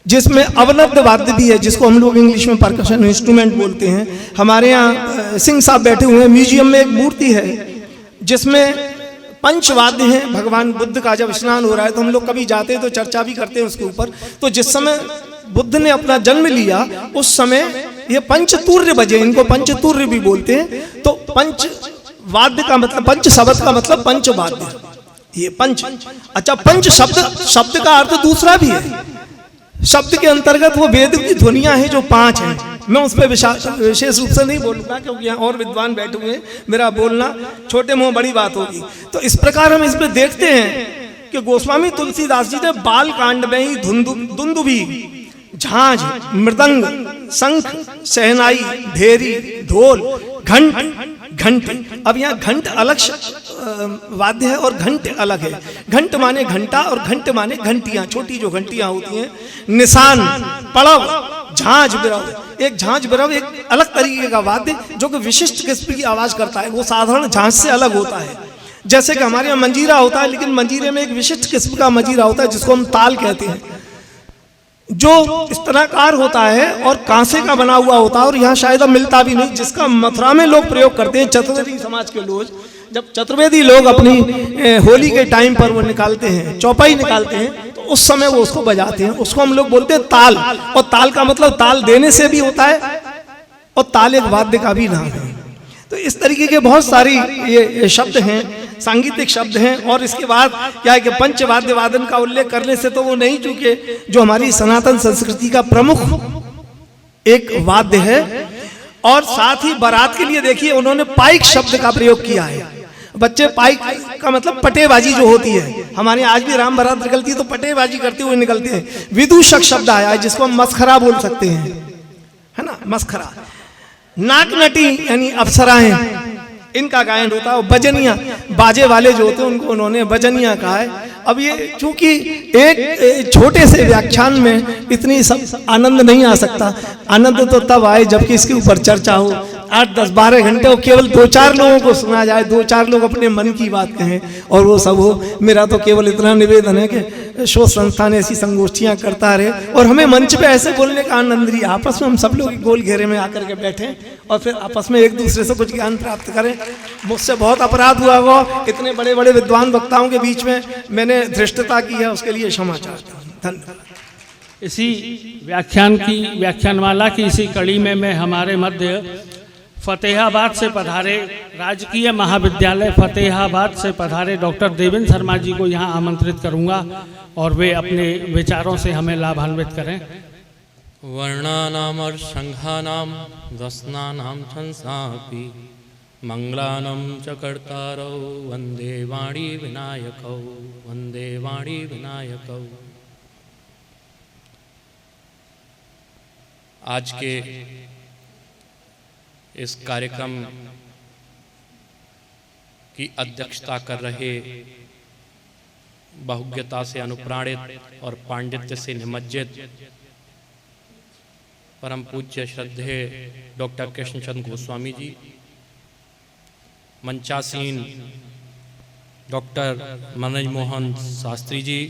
जिसमें अवनद्ध वाद्य भी है, जिसको हम लोग इंग्लिश में परकशन इंस्ट्रूमेंट बोलते हैं। हमारे यहाँ सिंह साहब बैठे हुए हैं, म्यूजियम में एक मूर्ति है जिसमें पंचवाद्य हैं। भगवान बुद्ध का जब स्नान हो रहा है तो हम लोग कभी जाते हैं तो चर्चा भी करते हैं उसके ऊपर। तो जिस समय बुद्ध ने अपना जन्म लिया उस समय ये पंचतूर्य बजे, इनको पंचतूर्य भी बोलते हैं। तो पंच वाद्य का मतलब, पंच शब्द का मतलब पंचवाद्य, ये पंच। अच्छा, पंच शब्द का अर्थ दूसरा भी है। शब्द के अंतर्गत वो वेद की ध्वनियां हैं जो 5 हैं। मैं उस पर विशेष रूप से नहीं बोलूंगा क्योंकि यहाँ और विद्वान बैठे हुए हैं, मेरा बोलना छोटे मुंह बड़ी बात होगी। तो इस प्रकार हम इसमें देखते हैं कि गोस्वामी तुलसीदास जी ने बाल कांड में ही दुंदुभी, झांझ, मृदंग, शंख, शहनाई, भेरी, ढोल, घंट। अब यहाँ घंट अलग वाद्य है और घंट अलग है। घंट माने घंटा और घंट माने घंटियां, छोटी जो घंटियां होती हैं। निशान, पड़व, झांझ बिरव। एक झांझ बिरव एक अलग तरीके का वाद्य जो कि विशिष्ट किस्म की आवाज करता है, वो साधारण झांझ से अलग होता है। जैसे कि हमारे यहाँ मंजीरा होता है, लेकिन मंजीरे में एक विशिष्ट किस्म का मंजीरा होता है जिसको हम ताल कहते हैं, जो इस तरहकार होता है और कांसे का बना हुआ होता है और यहाँ शायद अब मिलता भी नहीं, जिसका मथुरा में लोग प्रयोग करते हैं। चतुर्वेदी समाज के लोग, जब चतुर्वेदी लोग अपनी होली के टाइम पर वो निकालते हैं, चौपाई निकालते हैं, तो उस समय वो उसको बजाते हैं। उसको हम लोग बोलते हैं ताल। और ताल का मतलब ताल देने से भी होता है और ताल एक वाद्य का भी नाम है। तो इस तरीके के बहुत सारी ये शब्द हैं, सांगीतिक शब्द हैं। और इसके बाद क्या है कि पंचवाद्य वादन का उल्लेख करने से तो वो नहीं, चूंकि जो हमारी सनातन संस्कृति का प्रमुख एक वाद्य है। और साथ ही बारात के लिए देखिए उन्होंने पाइक शब्द का प्रयोग किया है। बच्चे पाई का मतलब पटेबाजी जो होती है, हमारे आज भी राम बारात निकलती है तो पटेबाजी करते हुए निकलते हैं। विदूषक शब्द आया है जिसको हम मस्खरा बोल सकते हैं, है ना, मस्खरा। नाक नटी यानी अप्सराएं, इनका गायन होता है। बजनिया, बाजे वाले जो होते हैं उनको उन्होंने बजनिया कहा है। अब ये चूंकि एक छोटे से व्याख्यान में इतनी सब आनंद नहीं आ सकता, आनंद तो तब आए जबकि इसके ऊपर चर्चा हो, 8, 10, 12 घंटे हो, केवल 2-4 लोगों को सुना जाए, 2-4 लोग अपने मन की बात कहें और वो सब हो। मेरा तो केवल इतना निवेदन है कि शोध संस्थान ऐसी संगोष्ठियां करता रहे और हमें मंच पे ऐसे बोलने का आनंद रही, आपस में हम सब लोग गोल घेरे में आकर के बैठे और फिर आपस में एक दूसरे से कुछ ज्ञान प्राप्त करें। मुझसे बहुत अपराध हुआ वो, इतने बड़े बड़े विद्वान वक्ताओं के बीच में मैंने धृष्टता की है, उसके लिए क्षमा चाहता हूँ। धन्यवाद। इसी व्याख्यानमाला की इसी कड़ी में मैं हमारे मध्य फतेहाबाद से पधारे, राजकीय महाविद्यालय फतेहाबाद से पधारे डॉक्टर देवेंद्र शर्मा जी को यहाँ आमंत्रित करूँगा और वे अपने विचारों से हमें लाभान्वित करें। वर्णानाम और संघानाम रसनानाम छंसापि मंगलानम च कर्तारौ वंदे वाणी विनायकौ, वंदे वाणी विनायकौ। आज के इस कार्यक्रम की अध्यक्षता कर रहे, बहुज्ञता से अनुप्राणित और पांडित्य से निमज्जित परम पूज्य श्रद्धेय doctor Krishnachandra Goswami ji, मंचासीन doctor Manoj Mohan Shastri ji,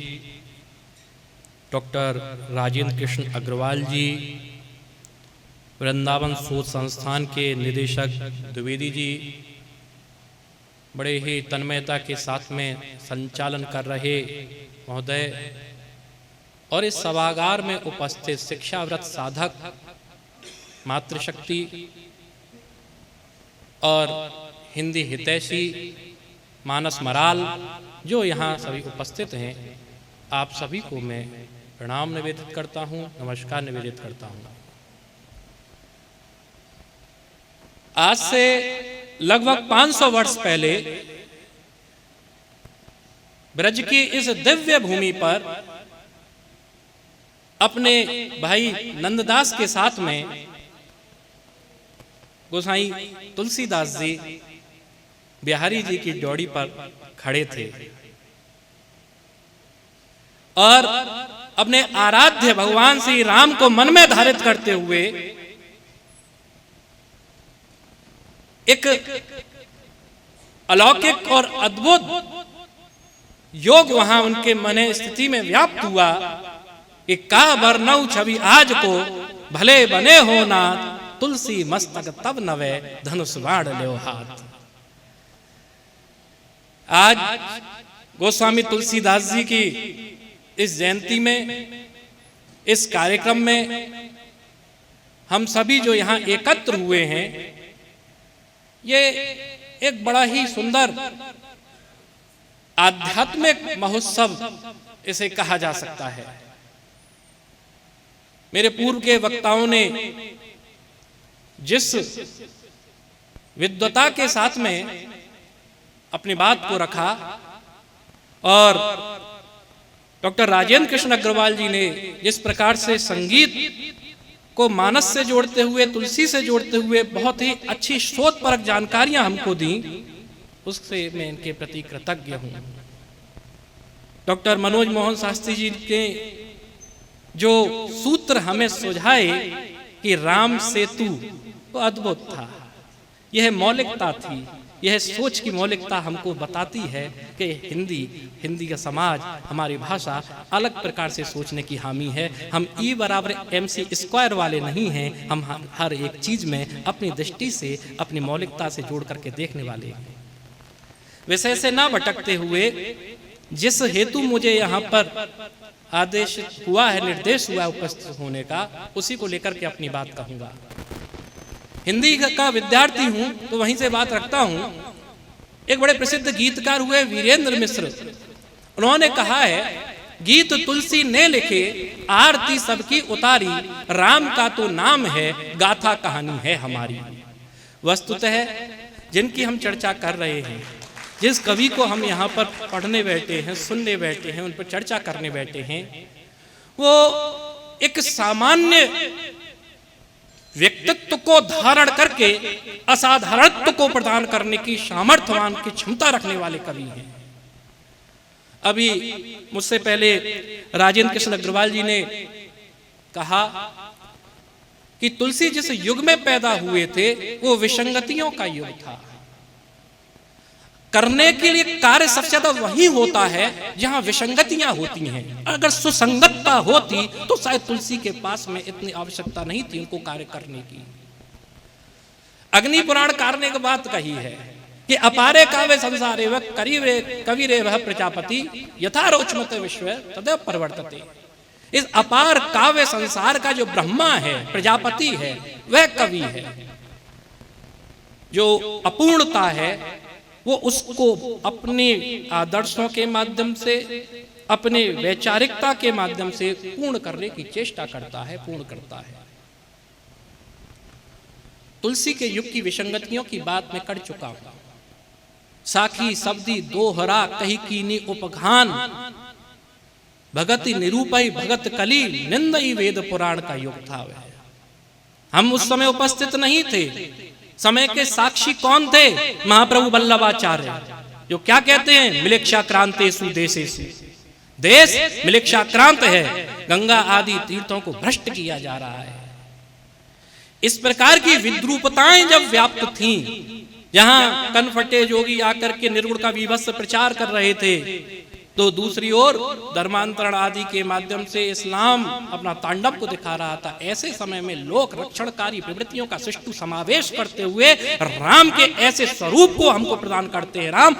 doctor Rajendra Krishna Agarwal जी, वृंदावन शोध संस्थान के निदेशक द्विवेदी जी, बड़े ही तन्मयता के साथ में संचालन कर रहे महोदय, और इस सभागार में उपस्थित शिक्षाव्रत साधक, मातृशक्ति और हिंदी हितैषी, मानस मराल जो यहाँ सभी उपस्थित हैं, आप सभी को मैं प्रणाम निवेदित करता हूँ, नमस्कार निवेदित करता हूँ। आज से लगभग 500 वर्ष पहले ब्रज की इस दिव्य भूमि पर अपने भाई नंददास के साथ में गोसाई तुलसीदास जी बिहारी जी की ड्योढ़ी पर खड़े थे और अपने आराध्य भगवान श्री राम को मन में धारित करते हुए एक अलौकिक और अद्भुत योग वहां उनके मन स्थिति में व्याप्त हुआ कि का वर्णौ छवि आज को भले बने हो नाथ, तुलसी मस्तक तब नवे धनुष बाण ल्यो हाथ। आज गोस्वामी तुलसीदास जी की इस जयंती में, इस कार्यक्रम में हम सभी जो यहाँ एकत्र हुए हैं, ये एक बड़ा ही सुंदर आध्यात्मिक महोत्सव इसे कहा जा सकता है। मेरे पूर्व के वक्ताओं ने जिस विद्वता के साथ में अपनी बात को रखा और डॉक्टर राजेंद्र कृष्ण अग्रवाल जी ने जिस प्रकार से संगीत को मानस से जोड़ते हुए, तुलसी से जोड़ते हुए बहुत ही अच्छी शोधपरक जानकारियां हमको दी, उससे मैं इनके प्रति कृतज्ञ हूं। डॉक्टर मनोज मोहन शास्त्री जी ने जो सूत्र हमें सुझाए कि राम सेतु, तो अद्भुत था। यह मौलिकता थी, यह सोच की मौलिकता हमको बताती है कि हिंदी का समाज, हमारी भाषा अलग प्रकार से सोचने की हामी है। हम E = MC² वाले नहीं हैं, हम हर एक चीज में अपनी दृष्टि से, अपनी मौलिकता से जोड़ करके देखने वाले हैं। विषय से ना भटकते हुए, जिस हेतु मुझे यहाँ पर आदेश हुआ है, निर्देश हुआ है उपस्थित होने का, उसी को लेकर के अपनी बात कहूंगा। हिंदी का विद्यार्थी हूं तो वहीं से बात रखता हूं। एक बड़े प्रसिद्ध गीतकार हुए वीरेंद्र मिश्र, उन्होंने कहा है, गीत तुलसी ने लिखे, आरती सबकी उतारी, राम का तो नाम है, गाथा कहानी है हमारी। वस्तुतः जिनकी हम चर्चा कर रहे हैं जिस कवि को हम यहाँ पर पढ़ने बैठे हैं, सुनने बैठे हैं, उन पर चर्चा करने बैठे हैं, वो एक सामान्य व्यक्तित्व को धारण करके असाधारणत्व को प्रदान करने की सामर्थ्यवान की क्षमता रखने वाले कवि हैं। अभी मुझसे पहले राजेंद्र कृष्ण अग्रवाल जी ने कहा कि तुलसी जिस युग में पैदा हुए थे वो विसंगतियों का युग था। करने के लिए कार्य सबसे ज्यादा वही होता है जहां विसंगतियां होती हैं। अगर सुसंगतता होती तो शायद तुलसी के पास में इतनी आवश्यकता नहीं थी उनको कार्य करने की। अग्नि पुराण कारने की बात कही है कि अपारे काव्य संसारे वह कवि रे वह प्रजापति यथा रोचमत विश्व तदेव परिवर्तते। इस अपार काव्य संसार का जो ब्रह्मा है, प्रजापति है, वह कवि है। जो अपूर्णता है वो उसको अपने आदर्शों के माध्यम से, अपने वैचारिकता के माध्यम से पूर्ण करने की चेष्टा करता है, पूर्ण करता है। तुलसी के युग की विसंगतियों की बात मैं कर चुका हूं। साखी शब्दी दोहरा कही कीनी उपघान, भगति निरूपई भगत कली निंदई वेद पुराण का युग था वह। हम उस समय उपस्थित नहीं थे। समय के साक्षी कौन थे? महाप्रभु वल्लभाचार्य, जो क्या कहते हैं, मिलेक्षाक्रांतेषु देशेषु। देश मिलेक्षाक्रांत है, गंगा आदि तीर्थों को भ्रष्ट किया जा रहा है। इस प्रकार की विद्रूपताएं जब व्याप्त थीं, जहां कनफटे जोगी आकर के निर्गुण का विभत्स प्रचार कर रहे थे, तो दूसरी ओर धर्मांतरण आदि के माध्यम से इस्लाम अपना तांडव को दिखा रहा था। ऐसे समय में लोक रक्षणकारी प्रवृत्तियों का सुष्ठु समावेश करते हुए राम के ऐसे स्वरूप को हमको प्रदान करते हैं। राम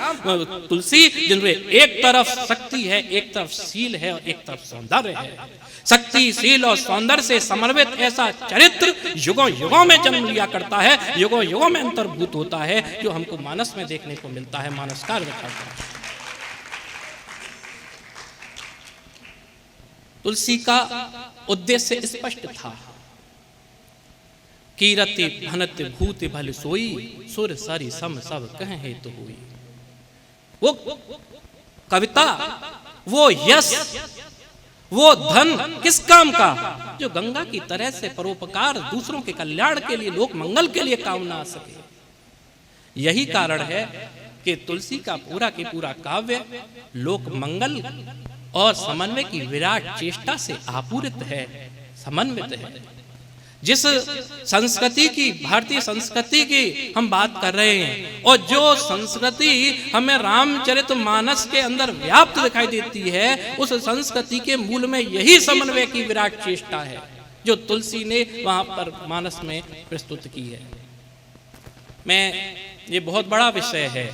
तुलसी जिनमें एक तरफ शक्ति है, एक तरफ शील है और एक तरफ सौंदर्य है। शक्ति, शील और सौंदर्य से समन्वित ऐसा चरित्र युगों युगों में जन्म लिया करता है, युगों युगों में अंतर्भूत होता है, जो हमको मानस में देखने को मिलता है, मानस कार्य करता है। तुलसी का उद्देश्य स्पष्ट था। कीरति भनत भूत भल सोई, सुर सरि सम सब कहे तो हुई। वो कविता, वो यश, वो धन किस काम का? जो गंगा की तरह से परोपकार, दूसरों के कल्याण के लिए, लोक मंगल के लिए काम ना आ सके। यही कारण है कि तुलसी का पूरा के पूरा काव्य लोक मंगल और समन्वय की विराट चेष्टा से आपूरित है, समन्वित है। जिस संस्कृति की, भारतीय संस्कृति की हम बात कर रहे हैं, और जो संस्कृति हमें रामचरितमानस के अंदर व्याप्त दिखाई देती है, उस संस्कृति के मूल में यही समन्वय की विराट चेष्टा है जो तुलसी ने वहां पर मानस में प्रस्तुत की है। ये बहुत बड़ा विषय है।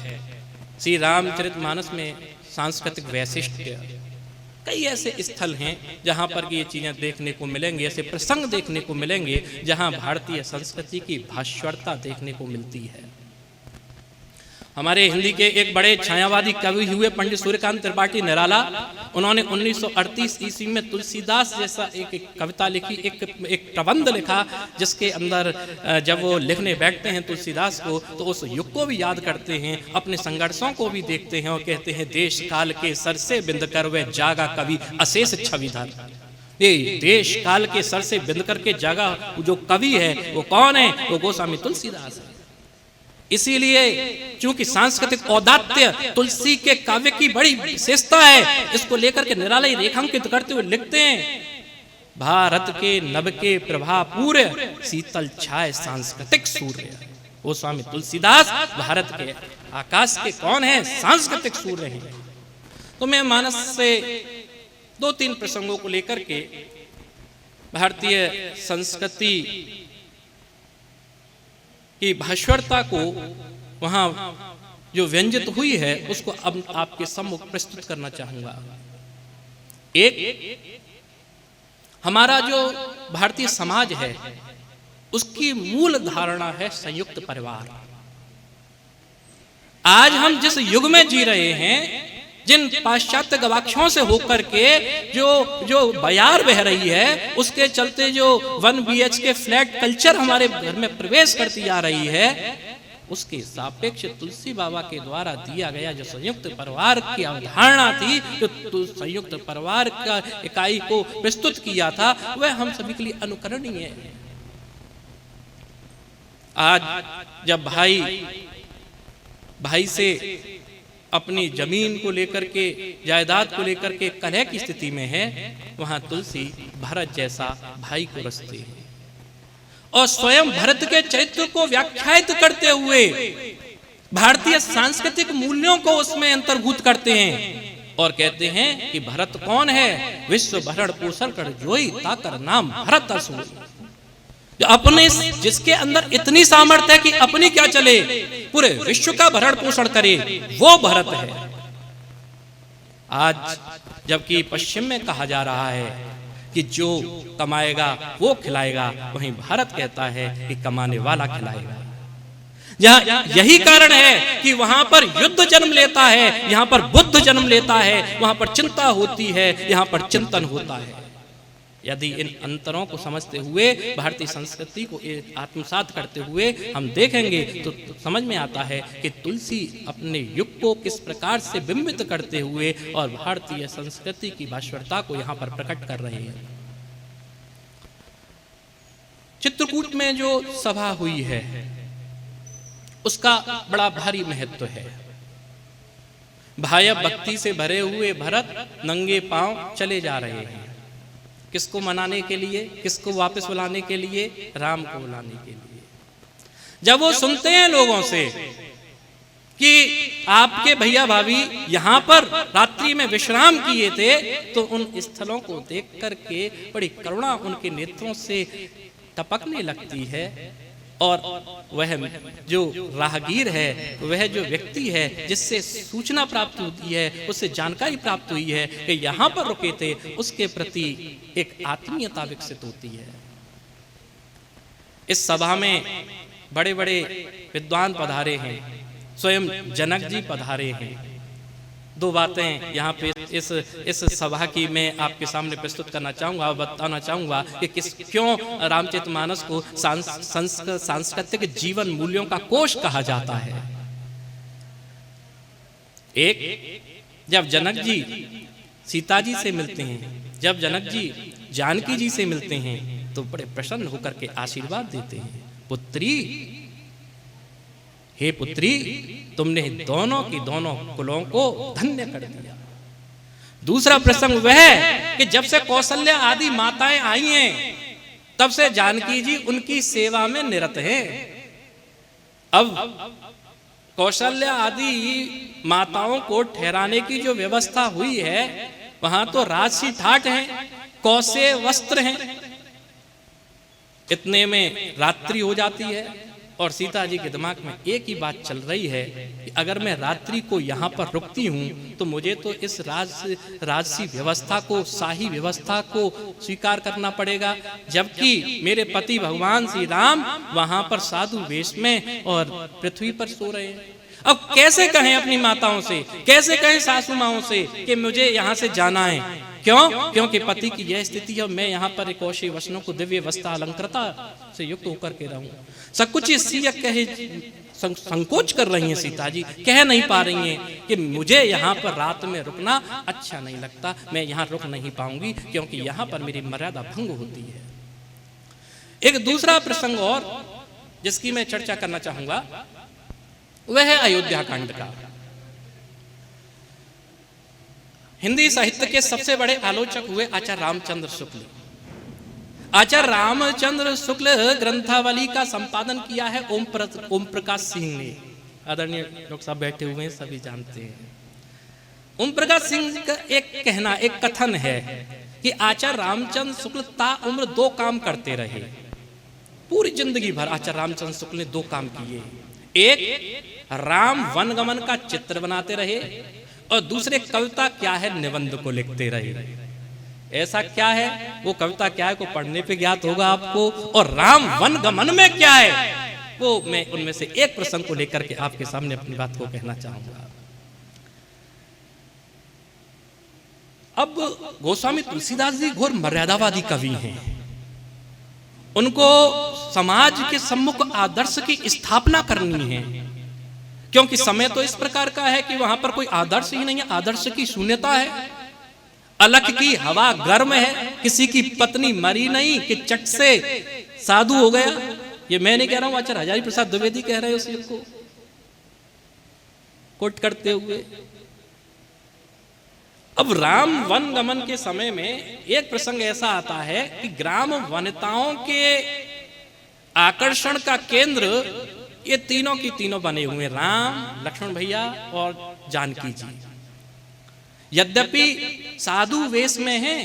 श्री रामचरितमानस में सांस्कृतिक वैशिष्ट्य, कई ऐसे स्थल हैं जहां पर ये चीजें देखने को मिलेंगी, ऐसे प्रसंग देखने को मिलेंगे जहां भारतीय संस्कृति की भास्वरता देखने को मिलती है। हमारे हिंदी के एक बड़े छायावादी कवि हुए पंडित सूर्यकांत त्रिपाठी निराला। उन्होंने 1938 ईस्वी में तुलसीदास जैसा एक कविता लिखी, एक प्रबंध लिखा, जिसके अंदर जब वो लिखने बैठते हैं तुलसीदास को, तो उस युग को भी याद करते हैं, अपने संघर्षों को भी देखते हैं और कहते हैं, देश काल के सर से बिंद कर वह जागा कवि अशेष छविधर। ये देश काल के सर से बिंद करके जागा जो कवि है वो कौन है? वो गोस्वामी तुलसीदास है। इसीलिए चूंकि सांस्कृतिक औदात्य तुलसी के काव्य की बड़ी विशेषता है, इसको लेकर के निराला रेखांकित करते हुए लिखते हैं, भारत के नभ के प्रभा पूर्य शीतल छाय सांस्कृतिक सूर्य। वो स्वामी तुलसीदास भारत के आकाश के कौन है? सांस्कृतिक सूर्य हैं। तो मैं मानस से 2-3 प्रसंगों को लेकर के भारतीय संस्कृति की भास्वरता को वहां जो व्यंजित हुई है उसको अब आपके सम्मुख प्रस्तुत करना चाहूंगा। एक, हमारा जो भारतीय समाज है उसकी मूल धारणा है संयुक्त परिवार। आज हम जिस युग में जी रहे हैं, जिन पाश्चात्य गवाक्षों से होकर के जो बयार बह रही है, उसके चलते जो 1 BHK फ्लैट कल्चर हमारे घर में प्रवेश करती जा रही है, उसके सापेक्ष तुलसी बाबा के द्वारा दिया गया जो संयुक्त परिवार की अवधारणा थी, जो संयुक्त परिवार का इकाई को प्रस्तुत किया था, वह हम सभी के लिए अनुकरणीय है। आज जब भाई से अपनी जमीन को लेकर के, जायदाद को लेकर के कलह की स्थिति में है, वहां तुलसी भरत जैसा भाई को रचते हैं और स्वयं भरत के चरित्र को व्याख्यायित करते हुए भारतीय सांस्कृतिक मूल्यों को उसमें अंतर्भूत करते हैं और कहते हैं कि भरत कौन है? विश्व भरण पोषण कर जोई ताकर नाम भरत असुर। जो अपने, जिसके अंदर इतनी सामर्थ्य है कि अपनी क्या चले, पूरे विश्व का भरण पोषण करे, वो भरत है। आज जबकि पश्चिम में कहा जा रहा है कि जो कमाएगा वो खिलाएगा, वहीं भारत कहता है कि कमाने वाला खिलाएगा। यही कारण है कि वहां पर युद्ध जन्म लेता है, यहां पर बुद्ध जन्म लेता है, वहां पर चिंता होती है, यहां पर चिंतन होता है। यदि इन अंतरों को समझते हुए, भारतीय संस्कृति को आत्मसात करते हुए हम देखेंगे तो समझ में आता है कि तुलसी अपने युग को किस प्रकार से बिंबित करते हुए और भारतीय संस्कृति की भास्वरता को यहाँ पर प्रकट कर रहे हैं। चित्रकूट में जो सभा हुई है उसका बड़ा भारी महत्व है। भाय भक्ति से भरे हुए भरत नंगे पांव चले जा रहे हैं। किसको मनाने के लिए? किसको वापस बुलाने के लिए? राम को बुलाने के लिए। जब वो सुनते हैं लोगों से कि आपके भैया भाभी यहाँ पर रात्रि में विश्राम किए थे, तो उन स्थलों को देख करके बड़ी करुणा उनके नेत्रों से टपकने लगती है और वह जो राहगीर है, वह जो व्यक्ति है जिससे सूचना प्राप्त होती है, उससे जानकारी प्राप्त हुई है कि यहाँ पर रुके थे, उसके प्रति एक आत्मीयता विकसित होती है। इस सभा में बड़े बड़े विद्वान पधारे हैं, स्वयं जनक जी पधारे हैं। दो बातें यहाँ पे इस सभा की मैं आपके सामने प्रस्तुत करना चाहूँगा, बताना चाहूँगा कि क्यों रामचरितमानस को सांस्कृतिक जीवन मूल्यों का कोश कहा जाता है। एक, जब जनक जी सीता जी से मिलते हैं, जब जनक जी जानकी जी से मिलते हैं, तो बड़े प्रसन्न होकर के आशीर्वाद देते हैं, पुत्री, हे पुत्री, तुमने दोनों की दोनों कुलों को धन्य कर दिया। दूसरा प्रसंग वह है कि जब से कौशल्या आदि माताएं आई हैं, तब से जानकी जी उनकी सेवा में निरत हैं। अब कौशल्या आदि माताओं को ठहराने की जो व्यवस्था हुई है, वहां तो राजसी ठाट हैं, कौसे वस्त्र हैं। इतने में रात्रि हो जाती है और सीता जी के दिमाग में एक ही बात चल रही है कि अगर मैं रात्रि को यहाँ पर रुकती हूँ तो मुझे तो इस राजसी व्यवस्था को, शाही व्यवस्था को स्वीकार करना पड़ेगा, जबकि मेरे पति भगवान श्री राम वहां पर साधु वेश में और पृथ्वी पर सो रहे हैं। अब कैसे कहें अपनी माताओं से, कैसे कहें सासू माओं से कि मुझे यहाँ से जाना है? क्यों? क्योंकि पति की यह स्थिति है, मैं यहाँ पर कौशे वचनों को दिव्य वस्त्र अलंकृता से युक्त होकर के रहूं। सकुच कहे संकोच कर रही हैं सीता जी, कह नहीं पा रही हैं कि मुझे यहाँ पर रात में रुकना अच्छा नहीं लगता, मैं यहाँ रुक नहीं पाऊंगी क्योंकि यहाँ पर मेरी मर्यादा भंग होती है। एक दूसरा प्रसंग और जिसकी मैं चर्चा करना चाहूंगा वह है अयोध्या कांड का। हिंदी साहित्य के सबसे बड़े आलोचक हुए आचार्य रामचंद्र शुक्ल। आचार्य रामचंद्र शुक्ल ग्रंथावली का संपादन किया है ओम प्रकाश सिंह ने। आदरणीय लोग सब बैठे हुए हैं, सभी जानते हैं। ओम प्रकाश सिंह का एक कहना, एक कथन है कि आचार्य रामचंद्र शुक्ल ता उम्र दो काम करते रहे। पूरी जिंदगी भर आचार्य रामचंद्र शुक्ल ने दो काम किए। एक, राम वनगमन का चित्र बनाते रहे और दूसरे कविता क्या है निबंध को लिखते रहे। ऐसा क्या है, वो कविता क्या है को पढ़ने पे ज्ञात होगा आपको, और राम वनगमन में क्या है वो मैं उनमें से एक प्रसंग को लेकर के आपके सामने अपनी बात को कहना चाहूंगा। अब गोस्वामी तुलसीदास जी घोर मर्यादावादी कवि हैं। उनको समाज के सम्मुख आदर्श की स्थापना करनी है, क्योंकि समय तो इस प्रकार का है कि वहां पर कोई आदर्श ही नहीं है, आदर्श की शून्यता है। अलख की हवा गर्म है, किसी की पत्नी मरी नहीं कि चट से साधु हो गया। ये मैं नहीं कह रहा हूं, आचार्य हजारी प्रसाद द्विवेदी कह रहे हैं उसी को कोट करते हुए। अब राम वन गमन के समय में एक प्रसंग ऐसा आता है कि ग्राम वनिताओं के आकर्षण का केंद्र ये तीनों की तीनों बने हुए, राम, लक्ष्मण भैया और जानकी जी। यद्यपि साधु वेश में हैं,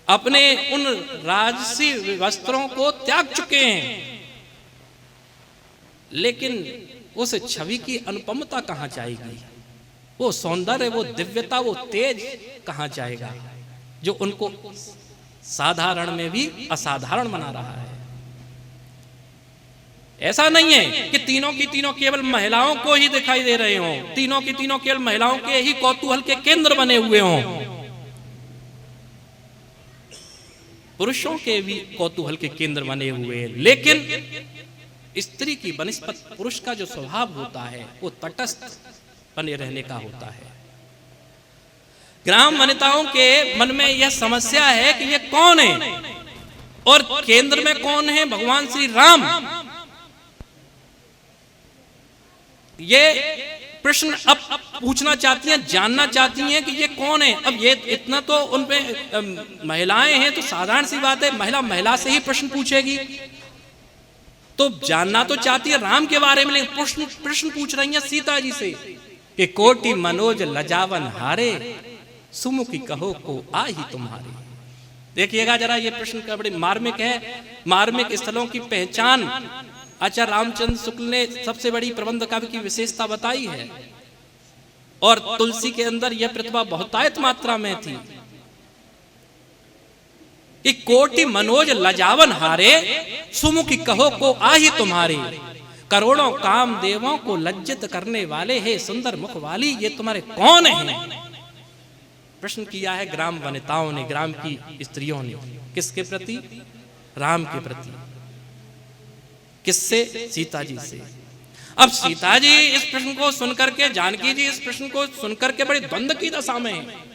अपने उन राजसी वस्त्रों को त्याग चुके हैं, लेकिन उस छवि की अनुपमता कहां जाएगी, वो सौंदर्य, वो दिव्यता, वो तेज कहां जाएगा जो उनको साधारण में भी असाधारण बना रहा है। ऐसा नहीं है कि तीनों की तीनों केवल महिलाओं को ही दिखाई दे रहे हों, तीनों की तीनों केवल महिलाओं के ही कौतूहल के केंद्र बने हुए हों, पुरुषों के भी कौतूहल के केंद्र बने हुए हैं। लेकिन स्त्री की बनिस्पत पुरुष का जो स्वभाव होता है वो तटस्थ बने रहने का होता है। ग्राम वनिताओं के मन में यह समस्या है कि ये कौन है और केंद्र में कौन है, भगवान श्री राम। ये प्रश्न अब पूछना चाहती हैं, जानना चाहती हैं कि ये कौन है। अब ये इतना तो उनपे महिलाएं हैं तो साधारण सी बात है, महिला महिला से ही प्रश्न पूछेगी, तो जानना तो चाहती है राम के बारे में, लेकिन प्रश्न पूछ रही हैं सीता जी से कि कोटि मनोज लजावन हारे, सुमुखी कहो को आही तुम्हारे। देखिएगा जरा, ये प्रश्न का बड़ी मार्मिक है। मार्मिक स्थलों की पहचान आचार्य रामचंद्र शुक्ल ने सबसे बड़ी प्रबंध काव्य की विशेषता बताई है, और तुलसी के अंदर यह प्रतिभा बहुतायत मात्रा में थी कि कोटि मनोज लजावन हारे, सुमुखी कहो को आही तुम्हारे, करोड़ों काम देवों को लज्जित करने वाले हे सुंदर मुख वाली, ये तुम्हारे कौन हैं। प्रश्न किया है ग्राम वनिताओं ने, ग्राम की स्त्रियों ने। किसके प्रति? राम के प्रति। किससे? सीता जी से। अब सीता जी इस प्रश्न को सुनकर के, जानकी जी इस प्रश्न को सुनकर के बड़ी द्वंद्व की दशा में हैं।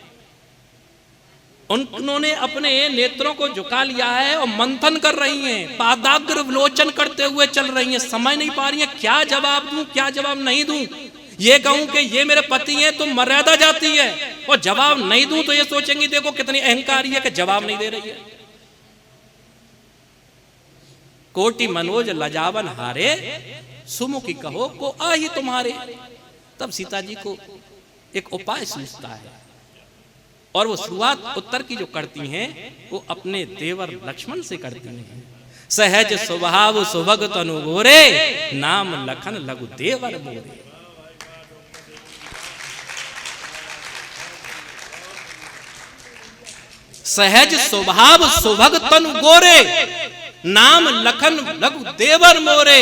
उन्होंने अपने नेत्रों को झुका लिया है और मंथन कर रही हैं, पादाग्र विलोचन करते हुए चल रही हैं, समझ नहीं पा रही हैं क्या जवाब दूं, क्या जवाब नहीं दूं। ये कहूं कि ये मेरे पति हैं तो मर्यादा जाती है, और जवाब नहीं दूं तो ये सोचेंगी देखो कितनी अहंकारी है कि जवाब नहीं दे रही है। कोटि मनोज लजावन हारे, सुमुखी कहो को आही तुम्हारे। तब सीता जी को एक उपाय सूझता है, और वो शुरुआत उत्तर की जो करती हैं वो अपने देवर लक्ष्मण से करती हैं। सहज स्वभाव सुभग तनु गोरे, नाम लखन लघु देवर मोरे। सहज स्वभाव सुभग तनु गोरे, नाम लखन लघु देवर मोरे,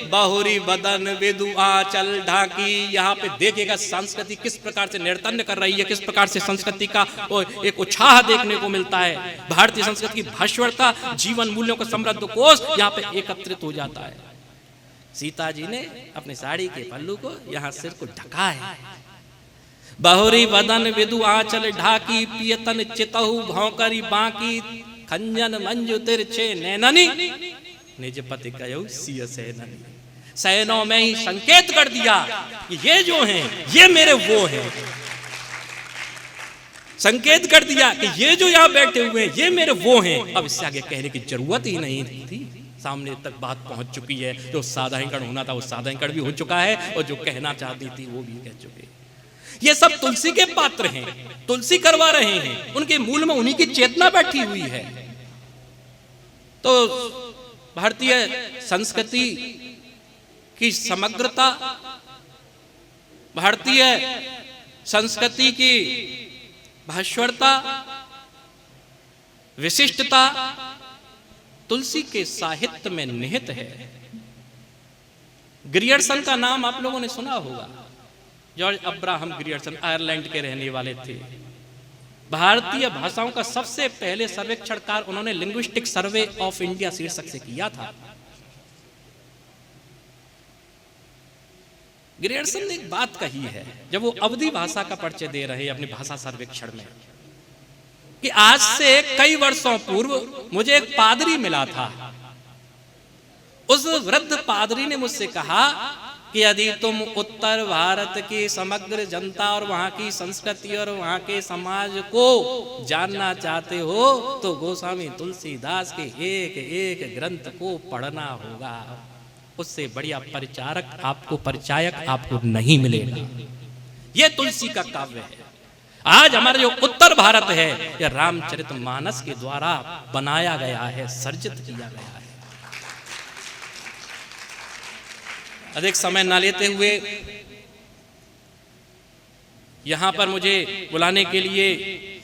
बहुरी बदन विदु आंचल ढाकी। यहाँ पे देखिएगा संस्कृति किस प्रकार से निर्तन्य कर रही है, किस प्रकार से संस्कृति का एक उत्साह देखने को मिलता है। भारतीय संस्कृति की भाष्वरता, जीवन मूल्यों का समृद्ध कोष यहाँ पे एकत्रित हो जाता है। सीता जी ने अपने साड़ी के पल्लू को यहाँ सिर को ढका है। बहुरी बदन विदु आंचल ढाकी, पियतन चितहु भौंकरी बाकी, खंजन मंजु तिरछे नैननी, निज पति कयो सिय सैननी। सैनों में ही संकेत कर दिया कि ये जो हैं ये मेरे वो हैं। संकेत कर दिया कि ये जो यहाँ बैठे हुए हैं ये मेरे वो हैं। अब इससे आगे कहने की जरूरत ही नहीं थी, सामने तक बात पहुंच चुकी है। जो साधारण होना था वो साधारण भी हो चुका है, और जो कहना चाहती थी वो भी कह चुके। ये सब तुलसी के पात्र हैं, तुलसी करवा रहे हैं, उनके मूल में उन्हीं की चेतना बैठी हुई है। तो भारतीय संस्कृति की समग्रता, भारतीय संस्कृति की भाष्वरता, विशिष्टता तुलसी के साहित्य में निहित है। ग्रियर्सन का नाम आप लोगों ने सुना होगा। जॉर्ज अब्राहम ग्रियर्सन आयरलैंड के रहने वाले थे। भारतीय भाषाओं का सबसे पहले सर्वेक्षण कार्य उन्होंने लिंग्विस्टिक सर्वे ऑफ इंडिया शीर्षक से किया था। ग्रियर्सन ने एक बात कही है जब वो अवधी भाषा का परिचय दे रहे अपनी भाषा सर्वेक्षण में, कि आज से कई वर्षों पूर्व मुझे एक पादरी मिला था। उस वृद्ध पादरी ने मुझसे कहा कि यदि तुम उत्तर भारत की समग्र जनता और वहां की संस्कृति और वहां के समाज को जानना चाहते हो तो गोस्वामी तुलसीदास के एक एक ग्रंथ को पढ़ना होगा। उससे बढ़िया परिचायक आपको नहीं मिलेगा। यह तुलसी का काव्य है। आज हमारा जो उत्तर भारत है यह रामचरितमानस के द्वारा बनाया गया है, सर्जित किया गया है। अधिक समय ना लेते हुए यहां पर मुझे बुलाने के लिए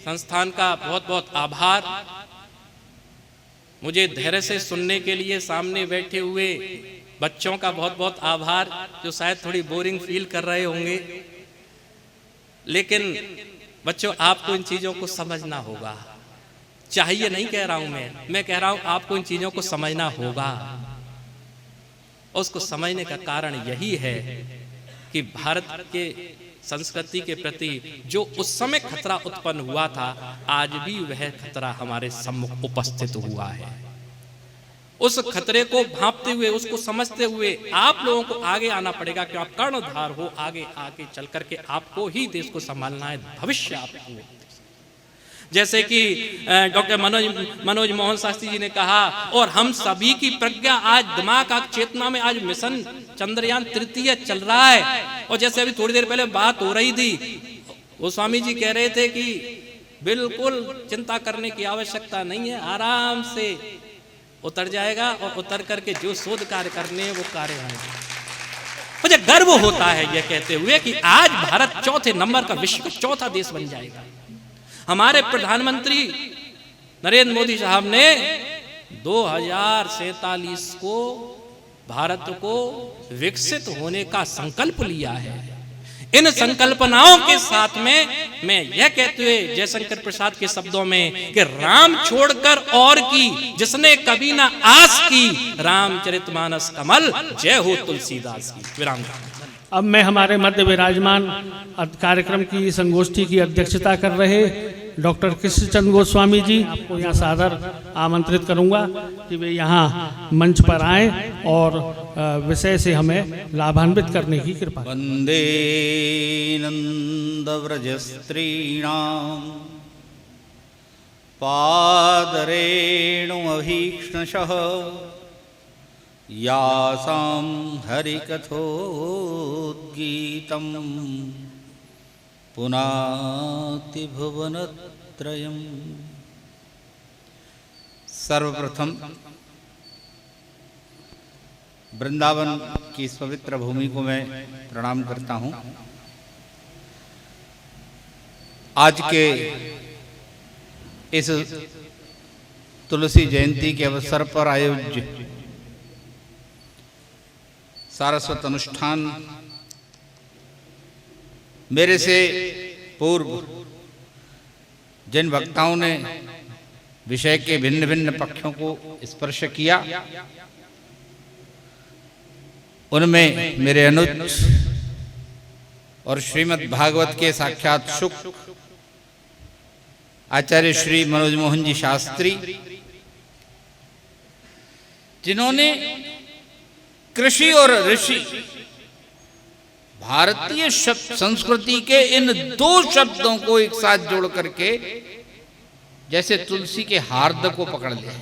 संस्थान का बहुत बहुत आभार। मुझे धैर्य से सुनने के लिए सामने बैठे हुए बच्चों का बहुत बहुत आभार, जो शायद थोड़ी बोरिंग फील कर रहे होंगे, लेकिन बच्चों आपको इन चीजों को समझना होगा। चाहिए नहीं कह रहा हूं मैं कह रहा हूं आपको इन चीजों को समझना होगा। उसको समझने का कारण यही है कि भारत के संस्कृति के प्रति जो उस समय खतरा उत्पन्न हुआ था, आज भी वह खतरा हमारे सम्मुख उपस्थित हुआ है। उस खतरे को भांपते हुए, उसको समझते हुए आप लोगों को आगे आना पड़ेगा कि आप कर्णधार हो। आगे आके चल करके आपको ही देश को संभालना है, भविष्य आपको। जैसे कि डॉक्टर मनोज मोहन शास्त्री जी ने कहा, और हम सभी की प्रज्ञा आज दिमाग का चेतना में आज मिशन चंद्रयान तृतीय चल रहा है। और जैसे अभी थोड़ी देर पहले बात हो रही थी, वो स्वामी जी कह रहे थे कि बिल्कुल चिंता करने की आवश्यकता नहीं है, आराम से उतर जाएगा और उतर करके जो शोध कार्य करने हैं वो कार्य होंगे। मुझे गर्व होता है यह कहते हुए कि आज भारत चौथे नंबर का विश्व का चौथा देश बन जाएगा। हमारे प्रधानमंत्री नरेंद्र मोदी साहब ने 2047 को भारत को विकसित होने का संकल्प लिया है। इन संकल्पनाओं के साथ में मैं यह कहते हुए जयशंकर प्रसाद के शब्दों में कि राम छोड़कर और की जिसने कभी ना आस की, रामचरितमानस कमल जय हो तुलसीदास की। विराम। अब मैं हमारे मध्य विराजमान कार्यक्रम की संगोष्ठी की अध्यक्षता कर रहे डॉक्टर कृष्णचंद्र गोस्वामी जी को यहाँ सादर आमंत्रित करूँगा कि वे यहाँ मंच पर आएं और विषय से हमें लाभान्वित करने की कृपा। वंदे नंदव्रज स्त्रीणां पादरेणु अभीक्ष्णशः यासां हरिकथोद्गीतं पुनाति भुवनत्रयम्। सर्वप्रथम वृंदावन की इस पवित्र भूमि को मैं प्रणाम करता हूँ। आज के इस तुलसी जयंती के अवसर पर आयोजित सारस्वत अनुष्ठान मेरे से पूर्व जिन वक्ताओं ने विषय के भिन्न भिन्न पक्षों को स्पर्श किया, उनमें मेरे अनुज और श्रीमद् भागवत के साक्षात शुक आचार्य श्री मनोज मोहन जी शास्त्री, जिन्होंने कृषि और ऋषि भारतीय शब्द संस्कृति के इन दो शब्दों को एक साथ जोड़ करके जैसे तुलसी के हार्द को पकड़ लिया।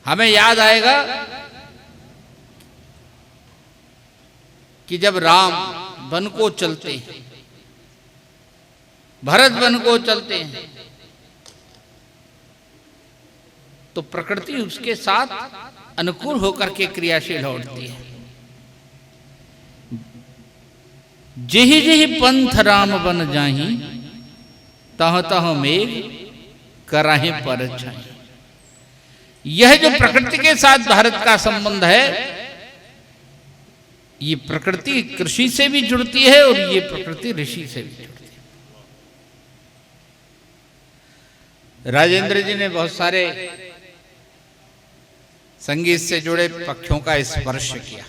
हमें याद आएगा कि जब राम वन को चलते हैं, भरत वन को चलते हैं, तो प्रकृति उसके साथ अनुकूल होकर के क्रियाशील होती है। जेहि जेहि पंथ राम बन जाहि, तह तह मेघ कराहे पर छाई। यह जो प्रकृति के साथ भारत का संबंध है, ये प्रकृति कृषि से भी जुड़ती है और ये प्रकृति ऋषि से भी जुड़ती है। राजेंद्र जी ने बहुत सारे संगीत से जुड़े पक्षों का स्पर्श किया।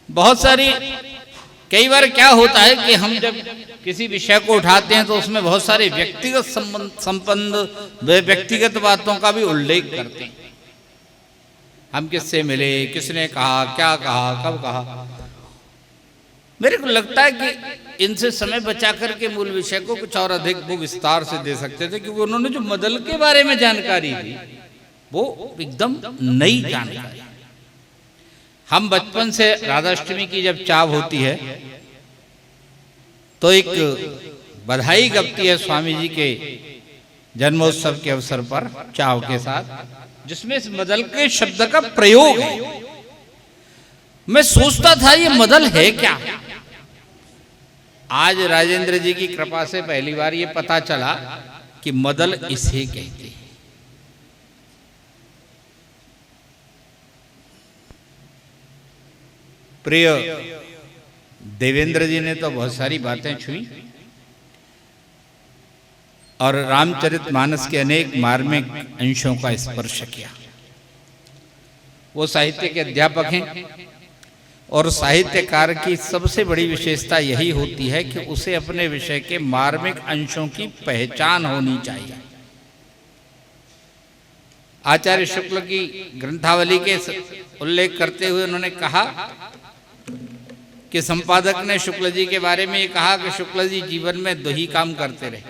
बहुत सारी कई बार क्या होता है कि हम जब किसी विषय को उठाते हैं तो उसमें बहुत सारे व्यक्तिगत संबंध व्यक्तिगत बातों का भी उल्लेख करते हैं। हम किससे मिले, किसने कहा, क्या कहा, कब कहा। मेरे को लगता है कि इनसे समय बचा करके मूल विषय को कुछ और अधिक वो विस्तार से दे सकते थे, क्योंकि उन्होंने जो मदल के बारे में जानकारी दी वो एकदम नई जानकारी। हम बचपन से राधाष्टमी की जब चाव होती है तो एक बधाई गपती है स्वामी जी के जन्मोत्सव के अवसर पर चाव के साथ, जिसमें इस मदल के शब्द का प्रयोग है। मैं सोचता था ये मदल है क्या। आज राजेंद्र जी की कृपा से पहली बार ये पता चला कि मदल इसे कहते हैं। प्रिय देवेंद्र जी ने तो बहुत सारी बातें छुई और रामचरितमानस के अनेक मार्मिक अंशों का स्पर्श किया। वो साहित्य के अध्यापक हैं और साहित्यकार की सबसे बड़ी विशेषता यही होती है कि उसे अपने विषय के मार्मिक अंशों की पहचान होनी चाहिए। आचार्य शुक्ल की ग्रंथावली के उल्लेख करते हुए उन्होंने कहा कि संपादक ने शुक्ल जी के बारे में ये कहा कि शुक्ल जी जीवन में दो ही काम करते रहे,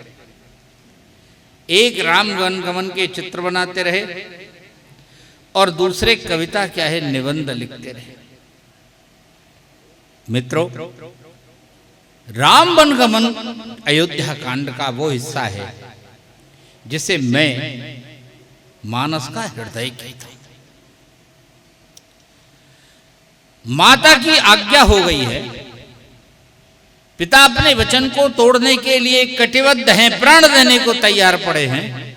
एक राम वन गमन के चित्र बनाते रहे और दूसरे कविता क्या है निबंध लिखते रहे। मित्रों, राम वन गमन अयोध्या कांड का वो हिस्सा है जिसे मैं मानस का हृदय कहता हूं। माता की आज्ञा हो गई है, पिता अपने वचन को तोड़ने के लिए कटिबद्ध हैं, प्राण देने को तैयार पड़े हैं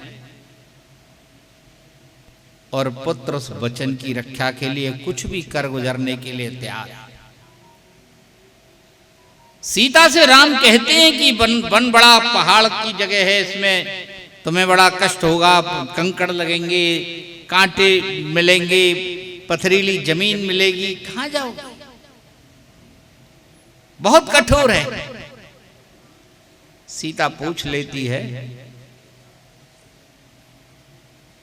और पुत्र उस वचन की रक्षा के लिए कुछ भी कर गुजरने के लिए तैयार है। सीता से राम कहते हैं कि वन बड़ा पहाड़ की जगह है, इसमें तुम्हें बड़ा कष्ट होगा, कंकड़ लगेंगे, कांटे मिलेंगे, पथरीली जमीन मिलेगी, कहां जाओगे, बहुत कठोर है। सीता पूछ लेती है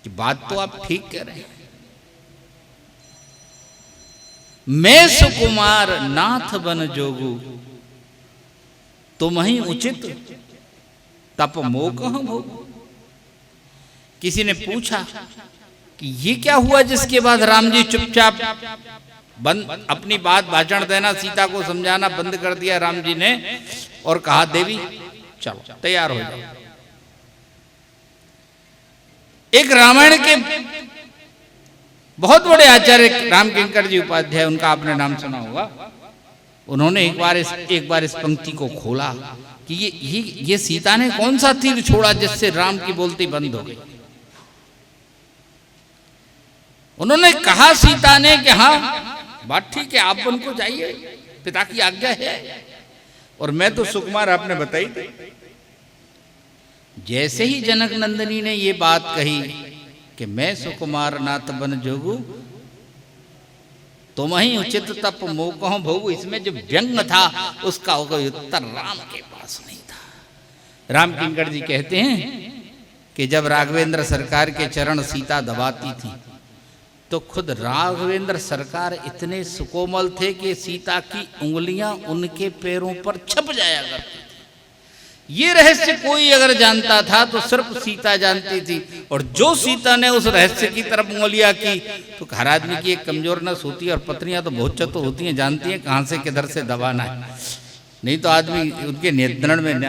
कि बात तो आप ठीक कह रहे हैं, मैं सुकुमार नाथ बन जोगू, तुम ही उचित तप मोह भोगू। किसी ने पूछा कि ये क्या हुआ जिसके बाद राम जी चुपचाप बंद अपनी बात भाषण देना, सीता को समझाना बंद कर दिया राम जी ने और कहा देवी चलो तैयार हो जाओ। एक रामायण के बहुत बड़े आचार्य राम किंकर जी उपाध्याय, उनका आपने नाम सुना होगा, उन्होंने एक बार इस पंक्ति को खोला कि ये सीता ने कौन सा तीर छोड़ा जिससे राम की बोलती बंद हो गई। उन्होंने कहा सीता ने कि हाँ बात ठीक है, आप वन को जाइए, पिता की आज्ञा है और मैं तो सुकुमार, आपने बताई थी। जैसे ही जनक नंदिनी ने ये बात कही कि मैं सुकुमार नाथ बन जोगू, तुम ही उचित तप मोह भोगू, इसमें जो व्यंग था उसका कोई उत्तर राम के पास नहीं था। राम किंकर जी कहते हैं कि जब राघवेंद्र सरकार के चरण सीता दबाती थी तो खुद राघवेंद्र सरकार इतने सुकोमल थे कि सीता की उंगलियां उनके पैरों पर छप जाया करती थी। ये रहस्य कोई अगर जानता था तो सिर्फ सीता जानती थी, और जो सीता ने उस रहस्य की तरफ उंगलियां की तो हर आदमी की एक कमजोर नस होती है और पत्नियां तो बहुत चतुर होती हैं, जानती हैं कहां से किधर से दबाना है, नहीं तो आदमी उनके नियंत्रण में न।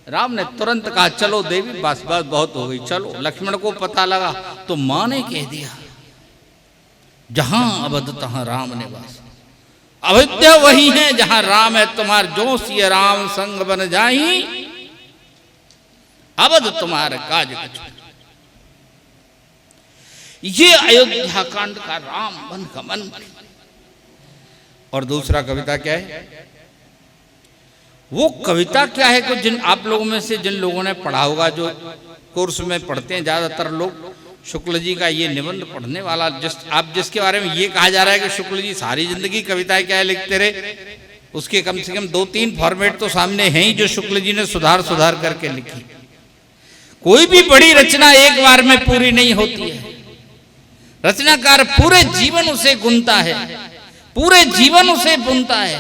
राम ने तुरंत कहा चलो देवी, बस बस बहुत हो गई, चलो। लक्ष्मण को पता लगा तो मां ने कह दिया जहां अवध तहां राम ने वास, अयोध्या वही है जहां राम है तुम्हार, जो सिय राम संग बन जाई, अवध तुम्हार काज कुछ। ये अयोध्या कांड का राम वन गमन। और दूसरा कविता क्या है? वो कविता क्या है को जिन आप लोगों में से जिन लोगों ने पढ़ा होगा, जो कोर्स में पढ़ते हैं ज़्यादातर लोग, शुक्ल जी का ये निबंध पढ़ने वाला जिसके बारे में ये कहा जा रहा है कि शुक्ल जी सारी जिंदगी कविताएं क्या लिखते रहे, उसके कम से कम 2-3 फॉर्मेट तो सामने हैं ही जो शुक्ल जी ने सुधार करके लिखी। कोई भी बड़ी रचना एक बार में पूरी नहीं होती है। रचनाकार पूरे जीवन उसे गुनता है, पूरे जीवन उसे बुनता है,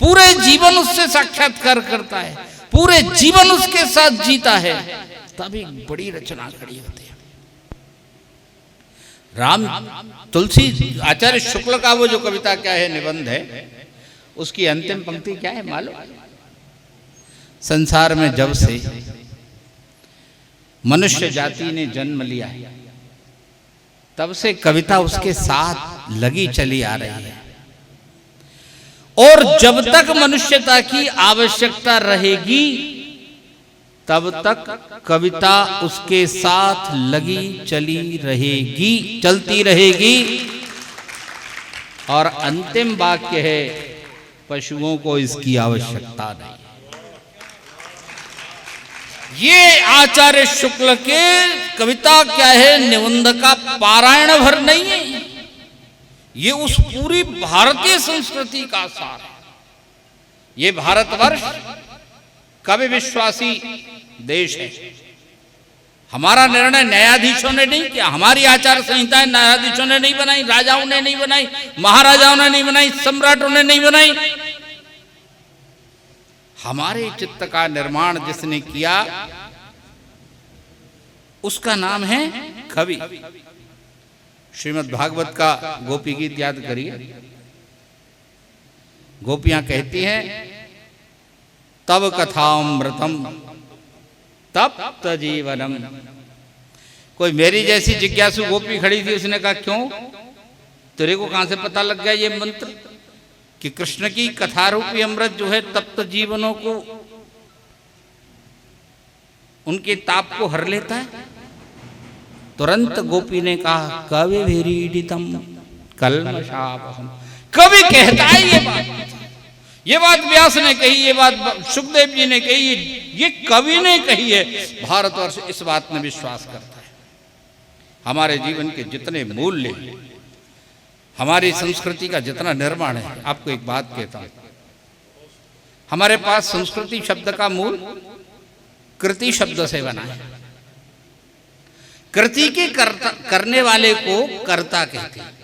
पूरे जीवन उससे साक्षात्कार करता है, पूरे जीवन उसके साथ जीता है, तभी बड़ी रचना खड़ी होती है। राम तुलसी आचार्य शुक्ल का वो जो कविता क्या है, निबंध है, उसकी अंतिम पंक्ति क्या है मालूम? संसार में जब से मनुष्य जाति ने जन्म लिया है, तब से कविता उसके साथ लगी चली आ रही है, और जब तक मनुष्यता की आवश्यकता रहेगी तब तक कविता उसके साथ लगी चलती रहेगी। और अंतिम वाक्य है, पशुओं को इसकी आवश्यकता नहीं। ये आचार्य शुक्ल के कविता क्या है, निबंध का पारायण भर नहीं है, ये उस पूरी भारतीय संस्कृति का सार है। ये भारतवर्ष कवि विश्वासी देश है। हमारा निर्णय न्यायाधीशों ने नहीं किया, हमारी आचार संहिताएं न्यायाधीशों ने नहीं बनाई, राजाओं ने नहीं बनाई, महाराजाओं ने नहीं बनाई, सम्राटों ने नहीं बनाई। हमारे चित्त का निर्माण जिसने किया उसका नाम है कवि। श्रीमद् भागवत का गोपी गीत याद करिए। गोपियां कहती हैं, तब कथामृतम तप्त जीवनम। कोई मेरी जैसी जिज्ञासु गोपी खड़ी थी, उसने कहा क्यों, तेरे को कहां से पता लग गया ये मंत्र कि कृष्ण की कथा रूपी अमृत जो है तप्त जीवनों को, उनके ताप को हर लेता है। तुरंत गोपी ने कहा, कवि विरीडितम कल्मषापहम। कवि कहता है ये बात व्यास ने कही, ये बात सुखदेव जी ने कही, ये कवि ने कही है। भारतवर्ष इस बात में विश्वास करता है। हमारे जीवन के जितने मूल्य, हमारी संस्कृति का जितना निर्माण है, आपको एक बात कहता हूं, हमारे पास संस्कृति शब्द का मूल कृति शब्द से बना है। कृति के करने वाले को कर्ता कहते हैं।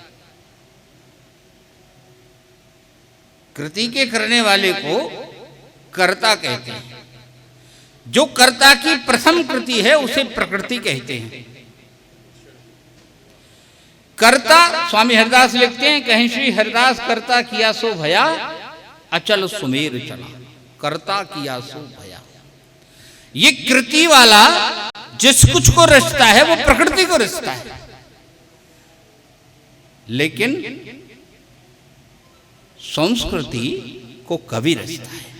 कृति के करने वाले को कर्ता कहते हैं। जो कर्ता की प्रथम कृति है उसे प्रकृति कहते हैं। कर्ता, स्वामी हरिदास लिखते हैं, कहीं श्री हरिदास कर्ता किया सो भया, अचल सुमेर चला। कर्ता किया सो भया। ये कृति वाला जिस कुछ को रचता है वो प्रकृति को रचता है, लेकिन संस्कृति को कवि रचता है।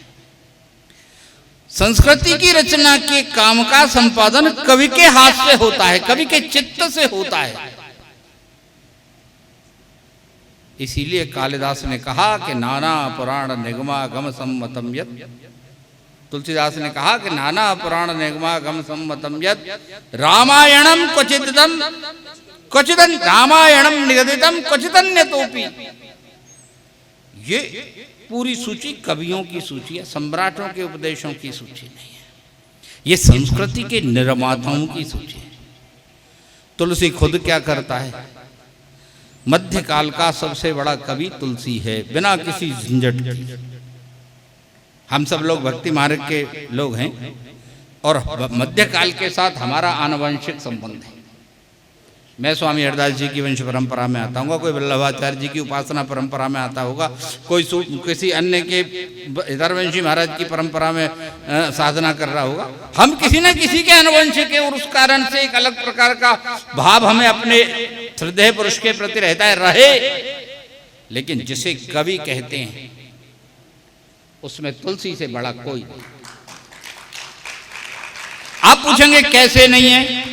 संस्कृति की रचना के काम का संपादन कवि के हाथ से होता है, कवि के चित्त से होता है। इसीलिए कालिदास ने कहा कि नाना पुराण निगमागम सम्मतम यत्। तुलसीदास ने कहा कि नाना पुराण निगमागम सम्मतम यत् रामायणम क्वचिदम क्वचिदन रामायणम निगदितम क्वचिदन्यतोपि। ये पूरी सूची कवियों की सूची है, सम्राटों के उपदेशों की सूची नहीं है। ये संस्कृति के निर्माताओं की सूची है। तुलसी खुद क्या करता है? मध्यकाल का सबसे बड़ा कवि तुलसी है, बिना किसी झंझट के। हम सब लोग भक्ति मार्ग के लोग हैं और मध्यकाल के साथ हमारा आनुवंशिक संबंध है। मैं स्वामी हरिदास जी की वंश परंपरा में आता हूँ, कोई वल्लभाचार्य जी की उपासना परंपरा में आता होगा, कोई किसी अन्य के इधरवंशी महाराज की परंपरा में साधना कर रहा होगा। हम किसी न किसी के अनुवंशिक है और उस कारण से एक अलग प्रकार का भाव हमें अपने श्रद्धेय पुरुष के प्रति रहता है, रहे। लेकिन जिसे कवि कहते हैं उसमें तुलसी से बड़ा कोई नहीं। आप पूछेंगे कैसे नहीं है?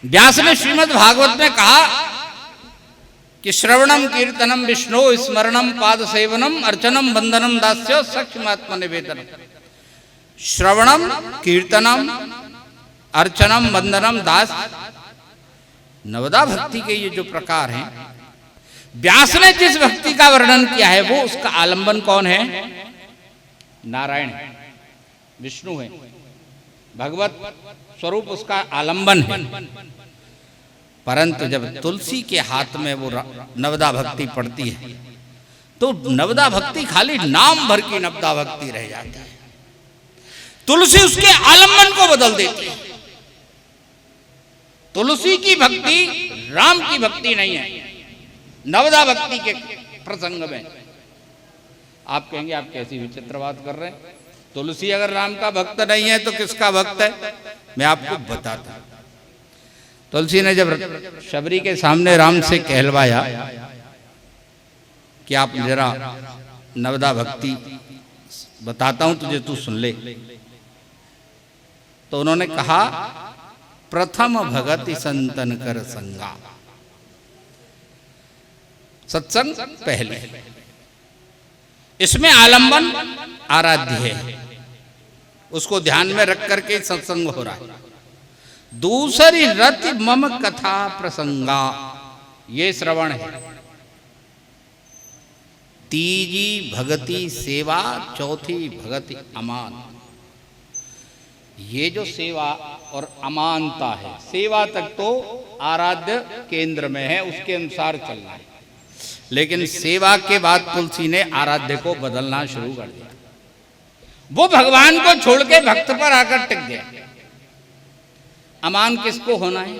व्यास ने श्रीमद् भागवत में कहा कि श्रवणम कीर्तनम विष्णु स्मरणम पाद सेवनम अर्चनम वंदनम दास्य सक्षमात्म निवेदनम। श्रवणम कीर्तनम अर्चनम वंदनम दास, नवदा भक्ति के ये जो प्रकार हैं, व्यास ने जिस भक्ति का वर्णन किया है वो उसका आलंबन कौन है? नारायण है, विष्णु है, भगवत स्वरूप उसका आलंबन है। परंतु जब तुलसी के हाथ में वो नवदा भक्ति पड़ती है तो नवदा भक्ति खाली नाम भर की नवदा भक्ति रह जाती है। तुलसी उसके आलंबन को बदल देती है। तुलसी की भक्ति राम की भक्ति नहीं है। नवदा भक्ति के प्रसंग में आप कहेंगे आप कैसी विचित्र बात कर रहे हैं, तुलसी अगर राम का भक्त नहीं है तो किसका भक्त है? मैं आपको बताता हूं। तुलसी ने जब शबरी के सामने राम से कहलवाया कि आप जरा नवदा भक्ति बताता हूं तुझे, तू सुन ले, तो उन्होंने कहा प्रथम भगति संतन कर संगा, सत्संग पहले, इसमें आलंबन आराध्य है, उसको ध्यान में रख करके सत्संग हो रहा है। दूसरी रति मम कथा प्रसंगा, ये श्रवण है। तीजी भगति सेवा, चौथी भगति अमान। ये जो सेवा और अमानता है, सेवा तक तो आराध्य केंद्र में है, उसके अनुसार चलना है, लेकिन सेवा के बाद तुलसी ने आराध्य को बदलना शुरू कर दिया। वो भगवान को छोड़ के भक्त पर आकर टिक गया। अमान किसको होना है?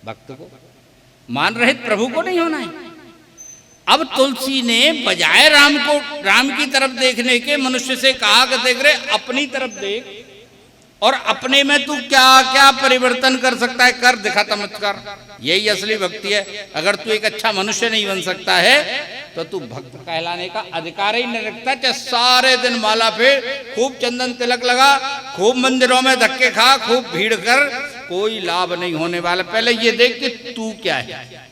भक्त को। मान रहित प्रभु को नहीं होना है। अब तुलसी ने बजाय राम की तरफ देखने के मनुष्य से कहा कि देख रहे अपनी तरफ देख और अपने में तू क्या क्या परिवर्तन कर सकता है, कर दिखा चमत्कार। यही असली भक्ति है। अगर तू एक अच्छा मनुष्य नहीं बन सकता है तो तू भक्त कहलाने का अधिकार ही नहीं रखता। चाहे सारे दिन माला फेर, खूब चंदन तिलक लगा, खूब मंदिरों में धक्के खा, खूब भीड़ कर, कोई लाभ नहीं होने वाला। पहले ये देख कि तू क्या है।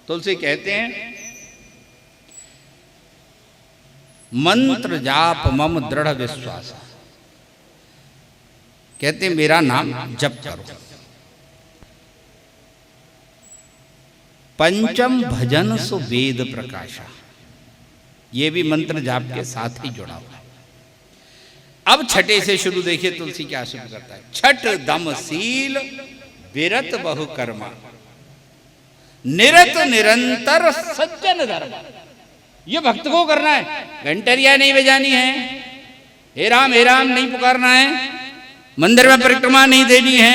तुलसी कहते हैं मंत्र जाप मम दृढ़ विश्वास, कहते हैं मेरा नाम जप करो। पंचम भजन सु वेद प्रकाशा, ये भी मंत्र जाप के साथ ही जुड़ा हुआ है। अब छठे से शुरू देखिए तुलसी क्या शुरू करता है। छठ दम शील विरत बहु कर्मा, निरत निरंतर सज्जन धर्म। ये भक्त को करना है, घंटरिया नहीं बजानी है, हे राम नहीं पुकारना है, मंदिर में परिक्रमा नहीं देनी है,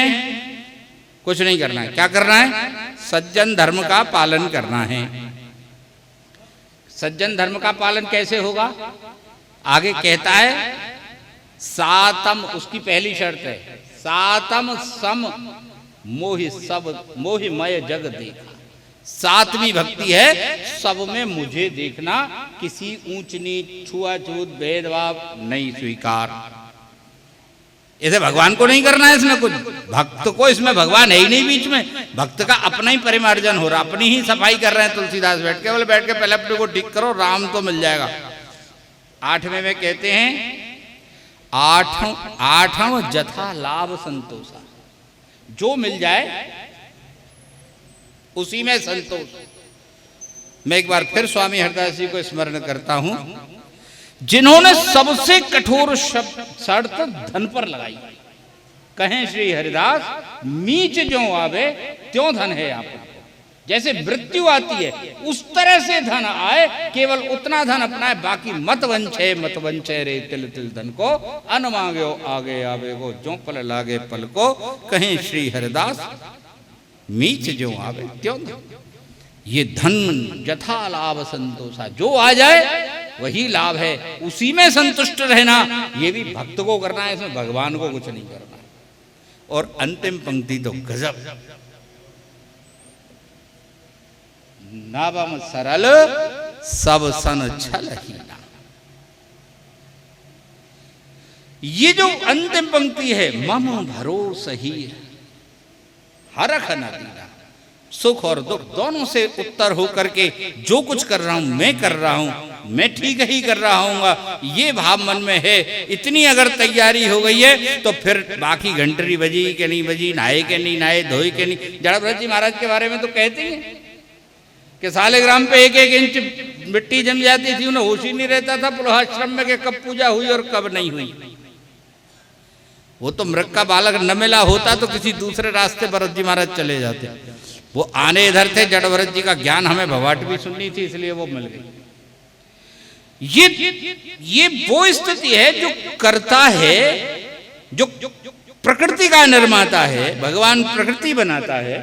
कुछ नहीं करना है। क्या करना है? सज्जन धर्म का पालन करना है। सज्जन धर्म का पालन कैसे होगा? आगे कहता है सातम, उसकी पहली शर्त है सातम सम मोहि सब मोहिमय जग देखा। सातवीं भक्ति है सब में मुझे देखना, किसी ऊंच नीच छुआछूत भेदभाव नहीं स्वीकार। इसे भगवान को नहीं करना है इसमें कुछ, भक्त को इसमें भगवान है ही नहीं बीच में। भक्त का अपना ही परिमार्जन हो रहा, अपनी ही सफाई कर रहे हैं तुलसीदास बैठ के। बोले बैठ के पहले अपने को ठीक करो, राम तो मिल जाएगा। 8वें में कहते हैं आठम जथा लाभ संतोषा, जो मिल जाए उसी में संतोष। मैं एक बार फिर स्वामी हरदास जी को स्मरण करता हूं, जिन्होंने सबसे कठोर शर्त धन पर लगाई। कहें श्री हरिदास मीच जो आवे त्यों धन है आप। जैसे मृत्यु आती है उस तरह से धन आए, केवल उतना धन अपनाए, बाकी मत वंचे रे तिल तिल धन को, अन मांगो आगे आवे को, जो पल लागे पल को। कहें श्री हरिदास मीच जो आवे त्यों धन। ये धन यथा लाभ संतोषा, जो आ जाए वही लाभ है, उसी में संतुष्ट रहना। ये भी भक्त को करना है, इसमें भगवान को कुछ नहीं करना। और अंतिम पंक्ति तो गजब, नवम सरल सब सन छल हीना। ये जो अंतिम पंक्ति है, मम भरोस ही हरख न दीना, सुख और दुख दोनों से उत्तर हो करके जो कुछ कर रहा हूं मैं कर रहा हूं, मैं ठीक ही कर रहा हूँगा, ये भाव मन में है। इतनी अगर तैयारी हो गई है तो फिर बाकी घंटरी बजी के नहीं बजी, नहाए के नहीं नहाए, धोए के नहीं। जड़भरत जी महाराज के बारे में तो कहते हैं कि सालेग्राम पे 1-1 इंच मिट्टी जम जाती थी, उन्हें होश ही नहीं रहता था पुरोहाश्रम में कि कब पूजा हुई और कब नहीं हुई। वो तो मृग का बालक न मिला होता तो किसी दूसरे रास्ते भरत जी महाराज चले जाते। वो आने इधर थे, जड़भरत जी का ज्ञान हमें भवाट भी सुननी थी, इसलिए वो मिल गई। ये वो स्थिति है जो करता है, जो प्रकृति का निर्माता है। भगवान प्रकृति बनाता है,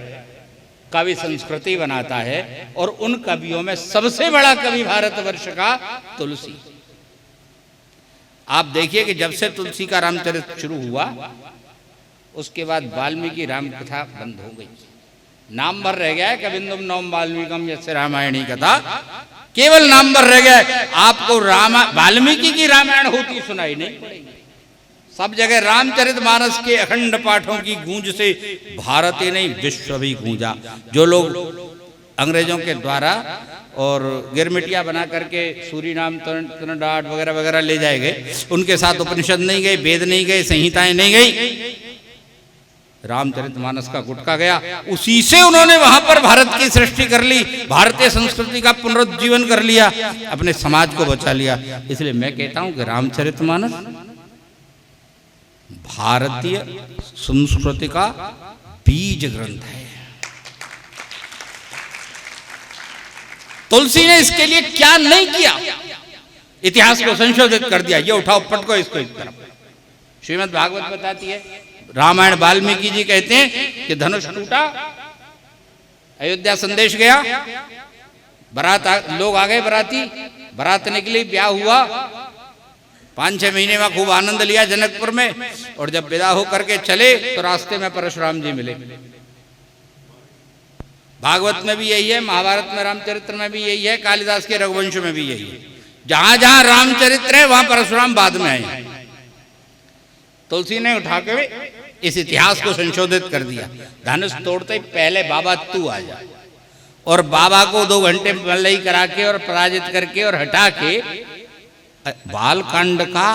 कवि संस्कृति बनाता है, और उन कवियों में सबसे बड़ा कवि भारतवर्ष का तुलसी। आप देखिए कि जब से तुलसी का रामचरित शुरू हुआ उसके बाद वाल्मीकि राम कथा बंद हो गई। नाम भर रह गया है, कविंदुम नवम वाल्मीकम यस्य रामायणी कथा, केवल नाम भर रह गया। आपको वाल्मीकि की रामायण होती सुनाई नहीं पड़ेगी। सब जगह रामचरितमानस के अखंड पाठों की गूंज से भारत ही नहीं विश्व भी गूंजा। जो लोग अंग्रेजों के द्वारा और गिरमिटिया बना करके सूरीनाम, तमिलनाड वगैरह वगैरह ले जाए गए, उनके साथ उपनिषद नहीं गए, वेद नहीं गए, संहिताएं नहीं गई, रामचरितमानस का गुटका गया। उसी से उन्होंने वहां पर भारत की सृष्टि कर ली, भारतीय संस्कृति का पुनरुज्जीवन कर लिया, अपने समाज को बचा लिया। इसलिए मैं कहता हूं कि रामचरितमानस भारतीय संस्कृति का बीज ग्रंथ है। तुलसी ने इसके लिए क्या नहीं किया, इतिहास को संशोधित कर दिया। ये उठाओ पटको इसको एक तरफ। श्रीमद् भागवत बताती है, रामायण वाल्मीकि जी कहते हैं कि धनुष टूटा, अयोध्या संदेश गया, लोग आ गए, बारात निकली, ब्याह हुआ, 5-6 महीने में खूब आनंद लिया जनकपुर में, और जब विदा होकर के चले तो रास्ते में परशुराम जी मिले। भागवत में भी यही है, महाभारत में रामचरित्र में भी यही है, कालिदास के रघुवंश में भी यही है। जहां जहां रामचरित्र है वहां परशुराम बाद में आए। तुलसी ने उठा के इस इतिहास को संशोधित कर दिया। धनुष तोड़ते ही पहले बाबा तू आ जा, और बाबा को 2 घंटे मल्लई करा के और पराजित करके और हटा के बालकांड का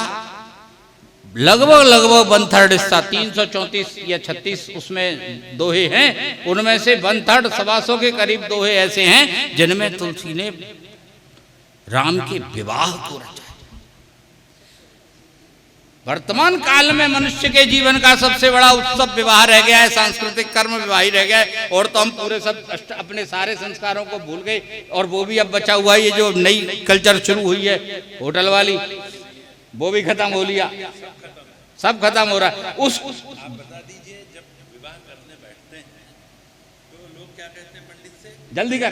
लगभग 1/3 हिस्सा, 334 या 36 उसमें दोहे हैं, उनमें से 1/3 सवा के करीब दोहे ऐसे हैं जिनमें तुलसी ने राम के विवाह को रचा। वर्तमान काल में मनुष्य के जीवन का सबसे बड़ा उत्सव विवाह रह गया है, सांस्कृतिक कर्म विवाह ही रह गया है। और तो हम पूरे सब अपने सारे संस्कारों को भूल गए, और वो भी अब बचा हुआ है। ये जो नई कल्चर शुरू हुई है होटल वाली, वो भी खत्म हो लिया, सब खत्म हो रहा है। उस बता दीजिए, जब विवाह करने बैठते हैं तो लोग क्या कहते हैं पंडित से, जल्दी कर।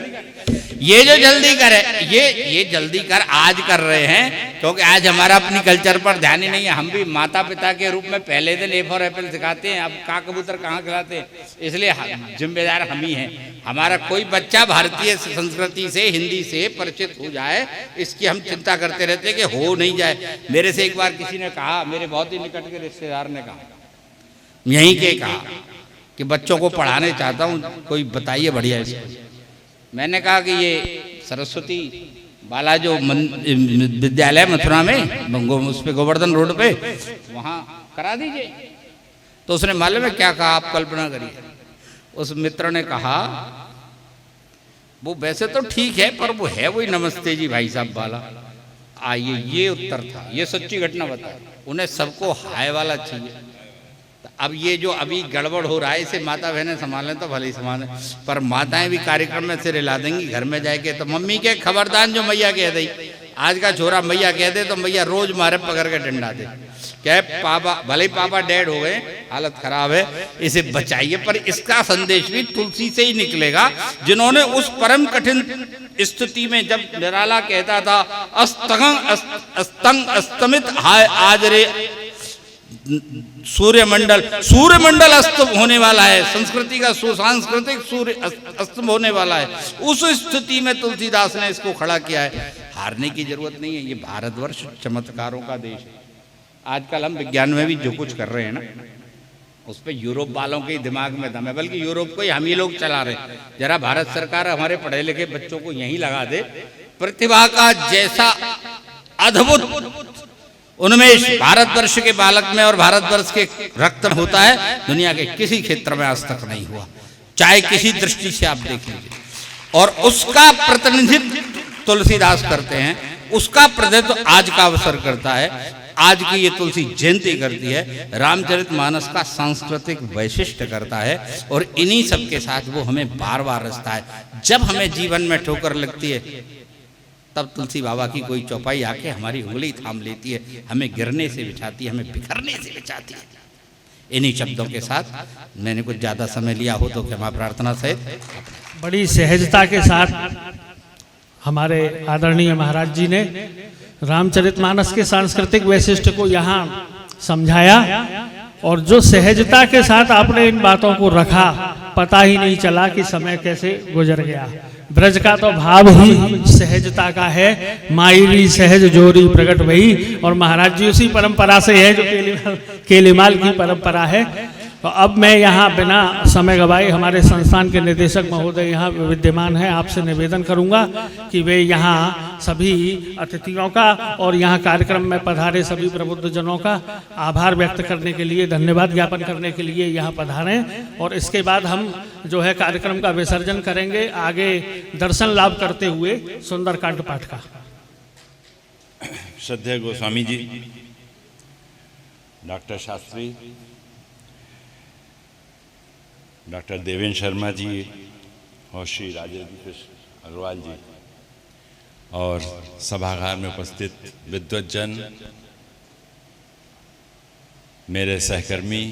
ये जो जल्दी कर है, ये जल्दी कर आज कर रहे हैं, क्योंकि आज हमारा अपनी कल्चर पर ध्यान ही नहीं है। हम भी माता पिता के रूप में पहले दिन A फॉर एप्पल सिखाते हैं, अब का कबूतर कहाँ खिलाते हैं, इसलिए जिम्मेदार हम ही हैं। हमारा कोई बच्चा भारतीय संस्कृति से, हिंदी से परिचित हो जाए, इसकी हम चिंता करते रहते हैं कि हो नहीं जाए। मेरे से एक बार किसी ने कहा, मेरे बहुत ही निकट के रिश्तेदार ने कहा, यहीं के कहा कि बच्चों को पढ़ाने चाहता हूँ, कोई बताइए बढ़िया इसको। मैंने कहा कि ये सरस्वती बाला जो विद्यालय मथुरा में, उस पे गोवर्धन रोड पे, वहाँ करा दीजिए। तो उसने मालूम है क्या कहा, आप कल्पना करिए। उस मित्र ने कहा, वो वैसे तो ठीक है, पर वो है वही नमस्ते जी भाई साहब वाला। आइए, ये उत्तर था, ये सच्ची घटना बता। उन्हें सबको हाय वाला चाहिए। अब ये जो अभी गड़बड़ हो रहा है, इसे माता बहनें संभालें तो भले ही संभालें, पर माताएं भी कार्यक्रम में से रिला देंगी घर में जाके। तो मम्मी के खबरदार जो मैया कह दी, आज का छोरा मैया कह दे तो मैया रोज मारे पकड़ के डंडा दे, क्या पापा, भले ही पापा डेड हो गए, हालत खराब है, इसे बचाइए। पर इसका संदेश भी तुलसी से ही निकलेगा, जिन्होंने उस परम कठिन स्थिति में, जब निराला कहता था अस्तमित हाय आज रे सूर्यमंडल अस्त होने वाला है, संस्कृति का सांस्कृतिक सूर्य अस्त होने वाला है, उस स्थिति में तुलसीदास ने इसको खड़ा किया है। हारने की जरूरत नहीं है। ये भारतवर्ष चमत्कारों का देश है। आजकल हम विज्ञान में भी जो कुछ कर रहे हैं ना, उस पर यूरोप वालों के ही दिमाग में दम है, बल्कि यूरोप को ही हम ही लोग चला रहे हैं। जरा भारत सरकार हमारे पढ़े लिखे बच्चों को यहीं लगा दे। प्रतिभा का जैसा अद्भुत उन्मेष भारतवर्ष के बालक में और भारतवर्ष के रक्त में होता है, दुनिया के किसी क्षेत्र में आज तक नहीं हुआ, चाहे किसी दृष्टि से आप देख लीजिए। और उसका प्रतिनिधित्व तुलसीदास करते हैं, उसका प्रतिनिधित्व आज का अवसर करता है। आज की ये तुलसी जयंती करती है, रामचरितमानस का सांस्कृतिक वैशिष्ट्य करता है, और इन्हीं सब के साथ वो हमें बार बार रचता है। जब हमें जीवन में ठोकर लगती है, तब तुलसी बाबा की कोई चौपाई आके हमारी उंगली थाम लेती है, हमें गिरने से बचाती है, हमें बिखरने से बचाती है। इन्हीं शब्दों के साथ मैंने कुछ ज़्यादा समय लिया हो तो क्षमा प्रार्थना सहित। बड़ी सहजता के साथ हमारे आदरणीय महाराज जी ने रामचरितमानस के सांस्कृतिक वैशिष्ट्य को यहाँ समझाया, और जो सहजता के साथ आपने इन बातों को रखा, पता ही नहीं चला कि समय कैसे गुजर गया। ब्रज का तो भाव ही सहजता का है, मायरी सहज जोरी प्रकट भई, और महाराज जी उसी परंपरा से है जो केलीमाल की परंपरा है। तो अब मैं यहाँ बिना समय गवाए, हमारे संस्थान के निदेशक महोदय यहाँ विद्यमान हैं, आपसे निवेदन करूँगा कि वे यहाँ सभी अतिथियों का और यहाँ कार्यक्रम में पधारे सभी प्रबुद्ध जनों का आभार व्यक्त करने के लिए, धन्यवाद ज्ञापन करने के लिए यहाँ पधारें। और इसके बाद हम जो है कार्यक्रम का विसर्जन करेंगे, आगे दर्शन लाभ करते हुए सुंदरकांड पाठ का। श्रद्धेय गोस्वामी जी, डॉक्टर शास्त्री, डॉक्टर देवेंद्र शर्मा जी और श्री राजेंद्र कृष्ण अग्रवाल जी और सभागार में उपस्थित विद्वज्जन, मेरे सहकर्मी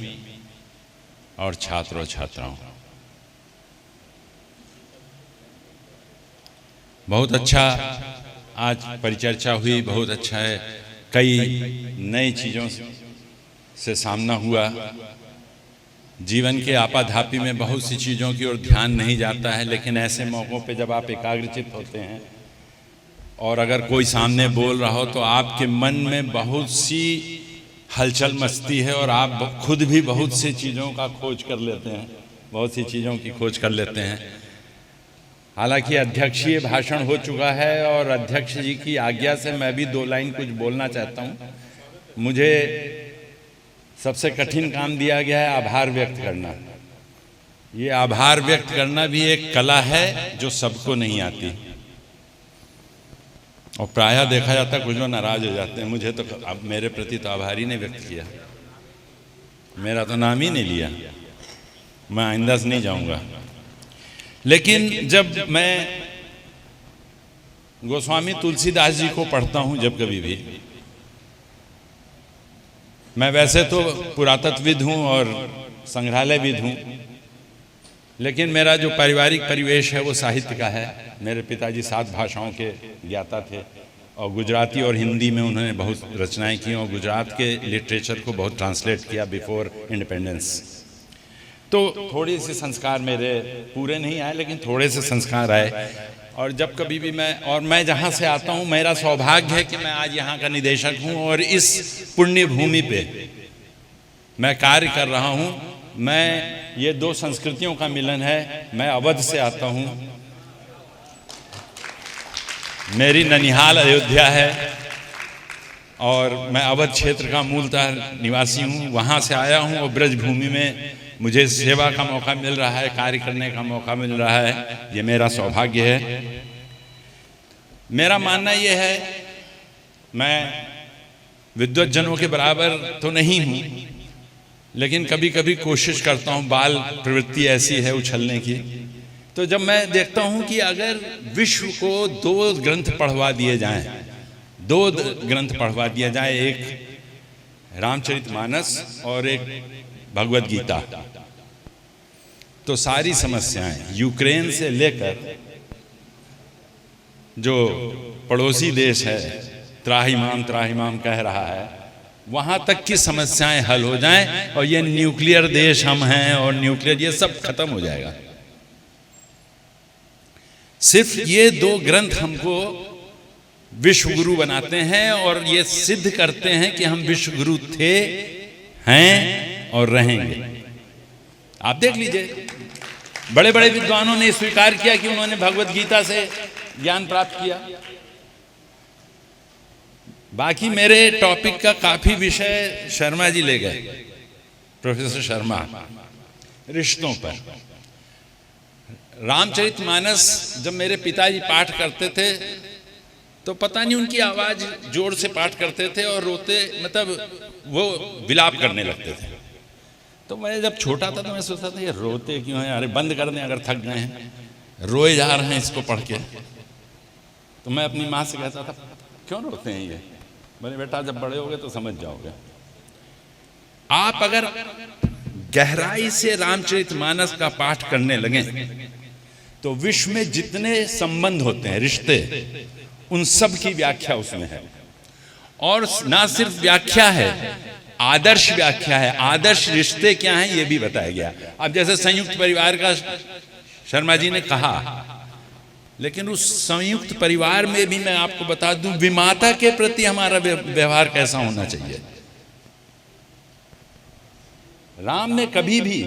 और छात्र और छात्राओं, बहुत अच्छा आज परिचर्चा हुई, बहुत अच्छा है। कई नई चीज़ों से सामना हुआ। जीवन के आपाधापी में बहुत सी चीज़ों की ओर ध्यान नहीं जाता है, लेकिन ऐसे मौक़ों पे जब आप एकाग्रचित्त होते हैं और अगर कोई सामने बोल रहा हो तो आपके मन में बहुत सी हलचल मचती है और आप खुद भी बहुत सी चीज़ों का खोज कर लेते हैं, बहुत सी चीज़ों की खोज कर लेते हैं। हालांकि अध्यक्षीय भाषण हो चुका है और अध्यक्ष जी की आज्ञा से मैं भी 2 लाइन कुछ बोलना चाहता हूँ। मुझे सबसे कठिन काम दिया गया है आभार व्यक्त करना। ये आभार व्यक्त करना भी एक कला है जो सबको नहीं आती, और प्रायः देखा जाता है कुछ लोग नाराज हो जाते हैं। मुझे तो अब मेरे प्रति तो आभारी ने व्यक्त किया, मेरा तो नाम ही नहीं लिया, मैं आइंदा से नहीं जाऊंगा। लेकिन जब मैं गोस्वामी तुलसीदास जी को पढ़ता हूं, जब कभी भी, मैं वैसे तो पुरातत्वविद हूँ और संग्रहालयविद हूँ, लेकिन मेरा जो पारिवारिक परिवेश है वो साहित्य का है। मेरे पिताजी 7 भाषाओं के ज्ञाता थे और गुजराती और हिंदी में उन्होंने बहुत रचनाएं की और गुजरात के लिटरेचर को बहुत ट्रांसलेट किया बिफोर इंडिपेंडेंस। तो थोड़े से संस्कार मेरे पूरे नहीं आए, लेकिन थोड़े से संस्कार आए। और जब कभी भी मैं जहाँ से आता हूँ, मेरा सौभाग्य है कि मैं आज यहाँ का निदेशक हूँ और इस पुण्य भूमि पे मैं कार्य कर रहा हूँ। ये 2 संस्कृतियों का मिलन है। मैं अवध से आता हूँ, मेरी ननिहाल अयोध्या है और मैं अवध क्षेत्र का मूलतः निवासी हूँ। वहाँ से आया हूँ और ब्रजभूमि में मुझे सेवा का मौका मिल रहा है, कार्य करने का मौका मिल रहा है, ये मेरा सौभाग्य है। मेरा मानना ये है, मैं विद्वज्जनों के बराबर तो नहीं हूँ, लेकिन कभी कभी कोशिश करता हूँ, बाल प्रवृत्ति ऐसी है उछलने की। तो जब मैं देखता हूँ कि अगर विश्व को 2 ग्रंथ पढ़वा दिए जाएं, 2 ग्रंथ पढ़वा दिया जाए, एक रामचरितमानस और एक भगवद गीता, तो सारी समस्याएं यूक्रेन से लेकर जो पड़ोसी देश है त्राहिमाम कह रहा है, वहां तक की समस्याएं हल हो जाएं और ये न्यूक्लियर देश हम हैं और न्यूक्लियर, ये सब खत्म हो जाएगा। सिर्फ ये 2 ग्रंथ हमको विश्व गुरु बनाते हैं और ये सिद्ध करते हैं कि हम विश्व गुरु थे, हैं और रहेंगे। आप देख लीजिए, बड़े बड़े विद्वानों ने स्वीकार किया कि उन्होंने भगवत गीता से ज्ञान प्राप्त किया। बाकी मेरे टॉपिक का काफी विषय शर्मा जी ले गए, प्रोफेसर शर्मा, रिश्तों पर। रामचरितमानस जब मेरे पिताजी पाठ करते थे तो पता नहीं उनकी आवाज जोर से पाठ करते थे और रोते, मतलब वो विलाप करने लगते थे। तो मैं जब छोटा था तो मैं सोचता था ये रोते क्यों हैं, अरे बंद कर दें अगर थक गए हैं, रोए जा रहे हैं इसको पढ़ के। तो मैं अपनी माँ से कहता था क्यों रोते हैं ये, मैंने बेटा जब बड़े होगे तो समझ जाओगे। आप अगर गहराई से रामचरितमानस का पाठ करने लगे तो विश्व में जितने संबंध होते हैं, रिश्ते, उन सब की व्याख्या उसमें है। और ना सिर्फ व्याख्या है, आदर्श व्याख्या है। आदर्श रिश्ते क्या हैं ये भी बताया गया। अब जैसे संयुक्त परिवार का शर्मा जी ने कहा, लेकिन उस संयुक्त परिवार में भी मैं आपको बता दूं विमाता के प्रति हमारा व्यवहार कैसा होना चाहिए। राम ने कभी भी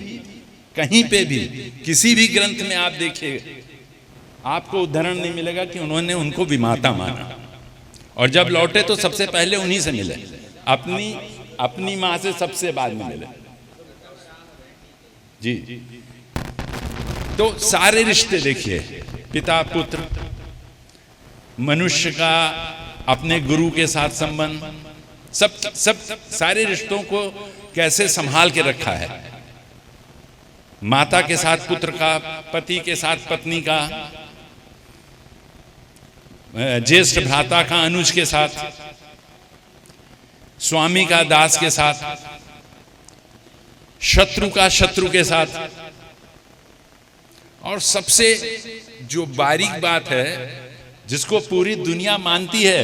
कहीं पे भी किसी भी ग्रंथ में आप देखिए आपको उदाहरण नहीं मिलेगा कि उन्होंने उनको विमाता माना। और जब लौटे तो सबसे पहले उन्हीं से मिले, अपनी मां से सबसे बाद में मिले जी। तो सारे रिश्ते देखिए, पिता पुत्र, मनुष्य का अपने गुरु के साथ संबंध, सब सारे रिश्तों को कैसे संभाल के रखा है। माता के साथ पुत्र का, पति के साथ पत्नी का, ज्येष्ठ भ्राता का अनुज के साथ, स्वामी का दास के साथ, शत्रु का शत्रु के साथ। और सबसे जो बारीक बात है जिसको पूरी दुनिया मानती है,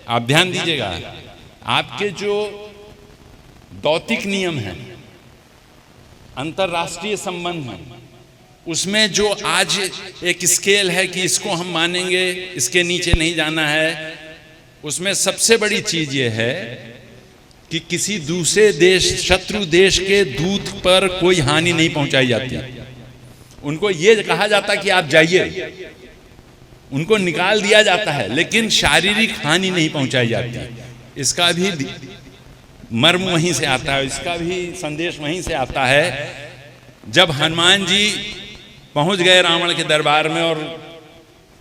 आप ध्यान दीजिएगा, आपके जो दौतिक नियम हैं, अंतरराष्ट्रीय संबंध हैं, उसमें जो आज एक स्केल है कि इसको हम मानेंगे, इसके नीचे नहीं जाना है, उसमें सबसे बड़ी चीज ये है कि किसी दूसरे देश, शत्रु देश के दूत पर कोई हानि नहीं पहुंचाई जाती। उनको ये कहा जाता कि आप जाइए, उनको निकाल दिया जाता है, लेकिन शारीरिक हानि नहीं पहुंचाई जाती। इसका भी मर्म वहीं से आता है, इसका भी संदेश वहीं से आता है। जब हनुमान जी पहुंच गए रावण के दरबार में और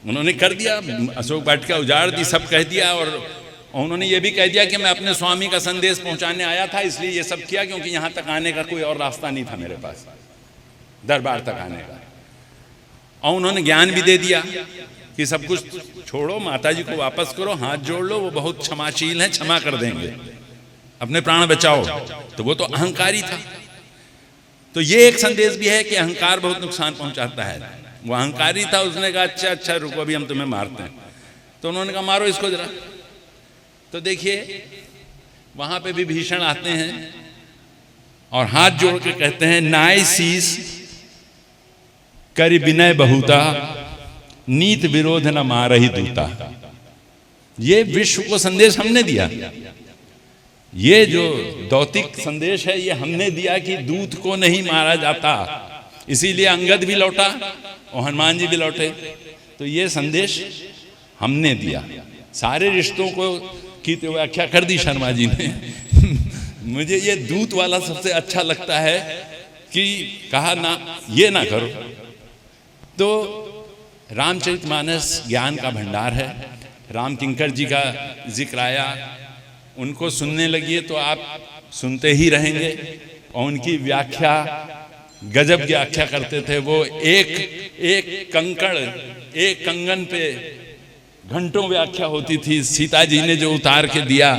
उन्होंने कर दिया, अशोक वाटिका उजाड़ दी, सब कह दिया, और उन्होंने ये भी कह दिया कि मैं अपने स्वामी का संदेश पहुंचाने आया था, इसलिए ये सब किया, क्योंकि यहां तक आने का कोई और रास्ता नहीं था मेरे पास, दरबार तक आने का। और उन्होंने ज्ञान भी दे दिया कि सब कुछ छोड़ो, माता जी को वापस करो, हाथ जोड़ लो, वो बहुत क्षमाशील है, क्षमा कर देंगे, अपने प्राण बचाओ। तो वो तो अहंकारी था। तो ये एक संदेश भी है कि अहंकार बहुत नुकसान पहुंचाता है। वो अहंकारी था, उसने कहा अच्छा रुको अभी हम तुम्हें मारते हैं। तो उन्होंने कहा मारो इसको जरा। तो देखिए वहां पे भी भीषण आते हैं और हाथ जोड़ के कहते हैं नाय शीस करि विनय बहुता, नीत विरोध न मारहि दूता। ये विश्व को संदेश हमने दिया। ये जो दौतिक संदेश है ये हमने दिया कि दूत को नहीं मारा जाता, इसीलिए अंगद भी लौटा और हनुमान जी भी लौटे। तो ये संदेश हमने दिया। सारे रिश्तों को की तो व्याख्या कर दी शर्मा जी ने। मुझे ये दूत वाला सबसे अच्छा लगता है कि कहा ना ये ना करो। तो रामचरितमानस ज्ञान का भंडार है। राम किंकर जी का जिक्र आया, उनको सुनने लगिए तो आप सुनते ही रहेंगे। और उनकी व्याख्या गजब की व्याख्या करते थे। वो एक कंकड़, एक कंगन पे घंटों व्याख्या होती थी। सीता जी ने जो उतार के दिया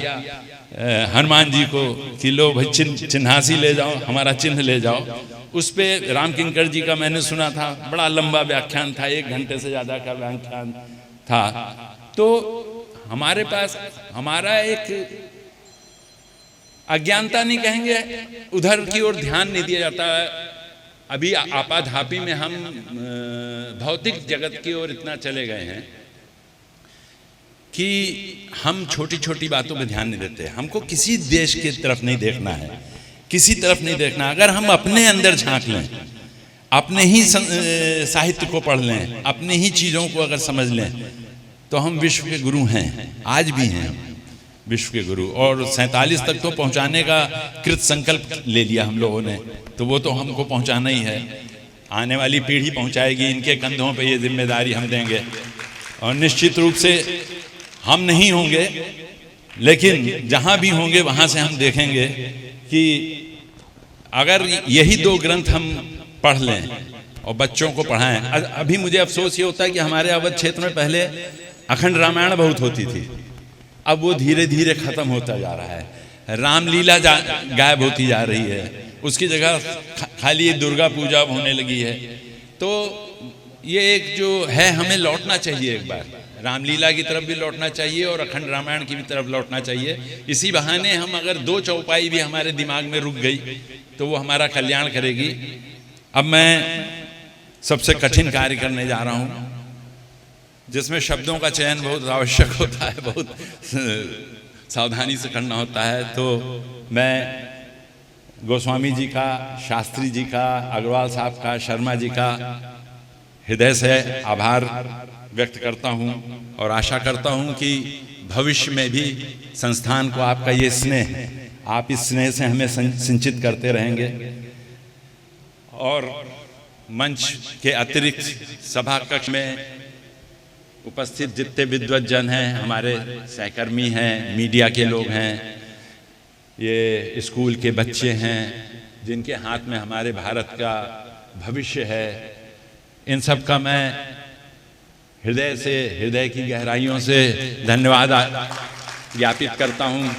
हनुमान जी को कि लो भाई चिन्हासी ले जाओ, हमारा चिन्ह ले जाओ, उस पे राम किंकर जी का मैंने सुना था, बड़ा लंबा व्याख्यान था, 1 घंटे से ज्यादा का व्याख्यान था। तो हमारे पास हमारा एक अज्ञानता नहीं कहेंगे, उधर की ओर ध्यान नहीं दिया जाता है। अभी आपाधापी में हम भौतिक जगत की ओर इतना चले गए हैं कि हम छोटी छोटी बातों पे ध्यान नहीं देते। हमको किसी देश की तरफ नहीं देखना है, किसी तरफ नहीं देखना। अगर हम अपने अंदर झांक लें, अपने ही साहित्य को पढ़ लें, अपने ही चीज़ों को अगर समझ लें, तो हम विश्व के गुरु हैं, आज भी हैं विश्व के गुरु। और 47 तक तो पहुंचाने का कृत संकल्प ले लिया हम लोगों ने, तो वो तो हमको पहुंचाना ही है। आने वाली पीढ़ी पहुंचाएगी, इनके कंधों पे ये जिम्मेदारी हम देंगे। और निश्चित रूप से हम नहीं होंगे, लेकिन जहां भी होंगे वहां से हम देखेंगे कि अगर यही 2 ग्रंथ हम पढ़ लें और बच्चों को पढ़ाएं। अभी मुझे अफसोस ये होता है कि हमारे अवध क्षेत्र में पहले अखंड रामायण बहुत होती थी, अब वो धीरे धीरे खत्म होता जा रहा है। रामलीला गायब होती जा रही है, उसकी जगह खाली दुर्गा पूजा होने लगी है। तो ये एक जो है, हमें लौटना चाहिए, एक बार रामलीला की तरफ भी लौटना चाहिए और अखंड रामायण की भी तरफ लौटना चाहिए। इसी बहाने हम अगर 2 चौपाई भी हमारे दिमाग में रुक गई तो वो हमारा कल्याण करेगी। अब मैं सबसे कठिन कार्य करने जा रहा हूँ, जिसमें शब्दों का चयन बहुत आवश्यक होता है, बहुत सावधानी से करना होता है। तो मैं गोस्वामी जी का, शास्त्री जी का, अग्रवाल साहब का, शर्मा जी का हृदय से आभार व्यक्त करता हूं और आशा करता हूं कि भविष्य में भी संस्थान को आपका ये स्नेह, आप इस स्नेह से हमें सिंचित करते रहेंगे। और मंच के अतिरिक्त सभा कक्ष में उपस्थित जितने विद्वज्जन हैं, हमारे सहकर्मी हैं, मीडिया के लोग हैं, ये स्कूल के बच्चे हैं, जिनके हाथ में हमारे भारत का भविष्य है, इन सब का मैं हृदय से, हृदय की गहराइयों से धन्यवाद ज्ञापित करता हूँ।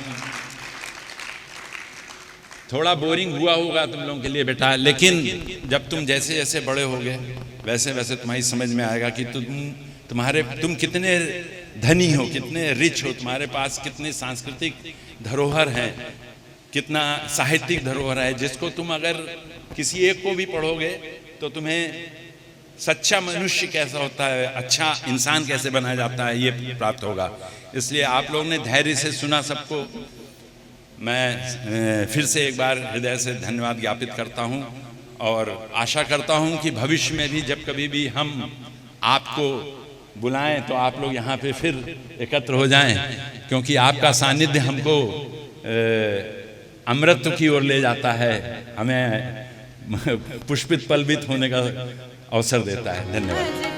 थोड़ा बोरिंग हुआ होगा तुम लोगों के लिए बेटा, लेकिन जब तुम जैसे जैसे बड़े होगे वैसे वैसे तुम्हारी समझ में आएगा कि तुम कितने धनी हो, कितने रिच हो, तुम्हारे पास कितने सांस्कृतिक धरोहर हैं, कितना साहित्यिक धरोहर है, जिसको तुम अगर किसी एक को भी पढ़ोगे तो तुम्हें सच्चा मनुष्य कैसा होता है, अच्छा इंसान कैसे बनाया जाता है, ये प्राप्त होगा। इसलिए आप लोगों ने धैर्य से सुना सबको। मैं फिर से एक बार हृदय से धन्यवाद ज्ञापित करता हूं और आशा करता हूं कि भविष्य में भी जब कभी भी हम आपको बुलाएं तो आप लोग यहाँ पे फिर एकत्र हो जाएं, क्योंकि आपका सानिध्य हमको अमृत की ओर ले जाता है, हमें पुष्पित पल्वित होने का अवसर देता है। धन्यवाद।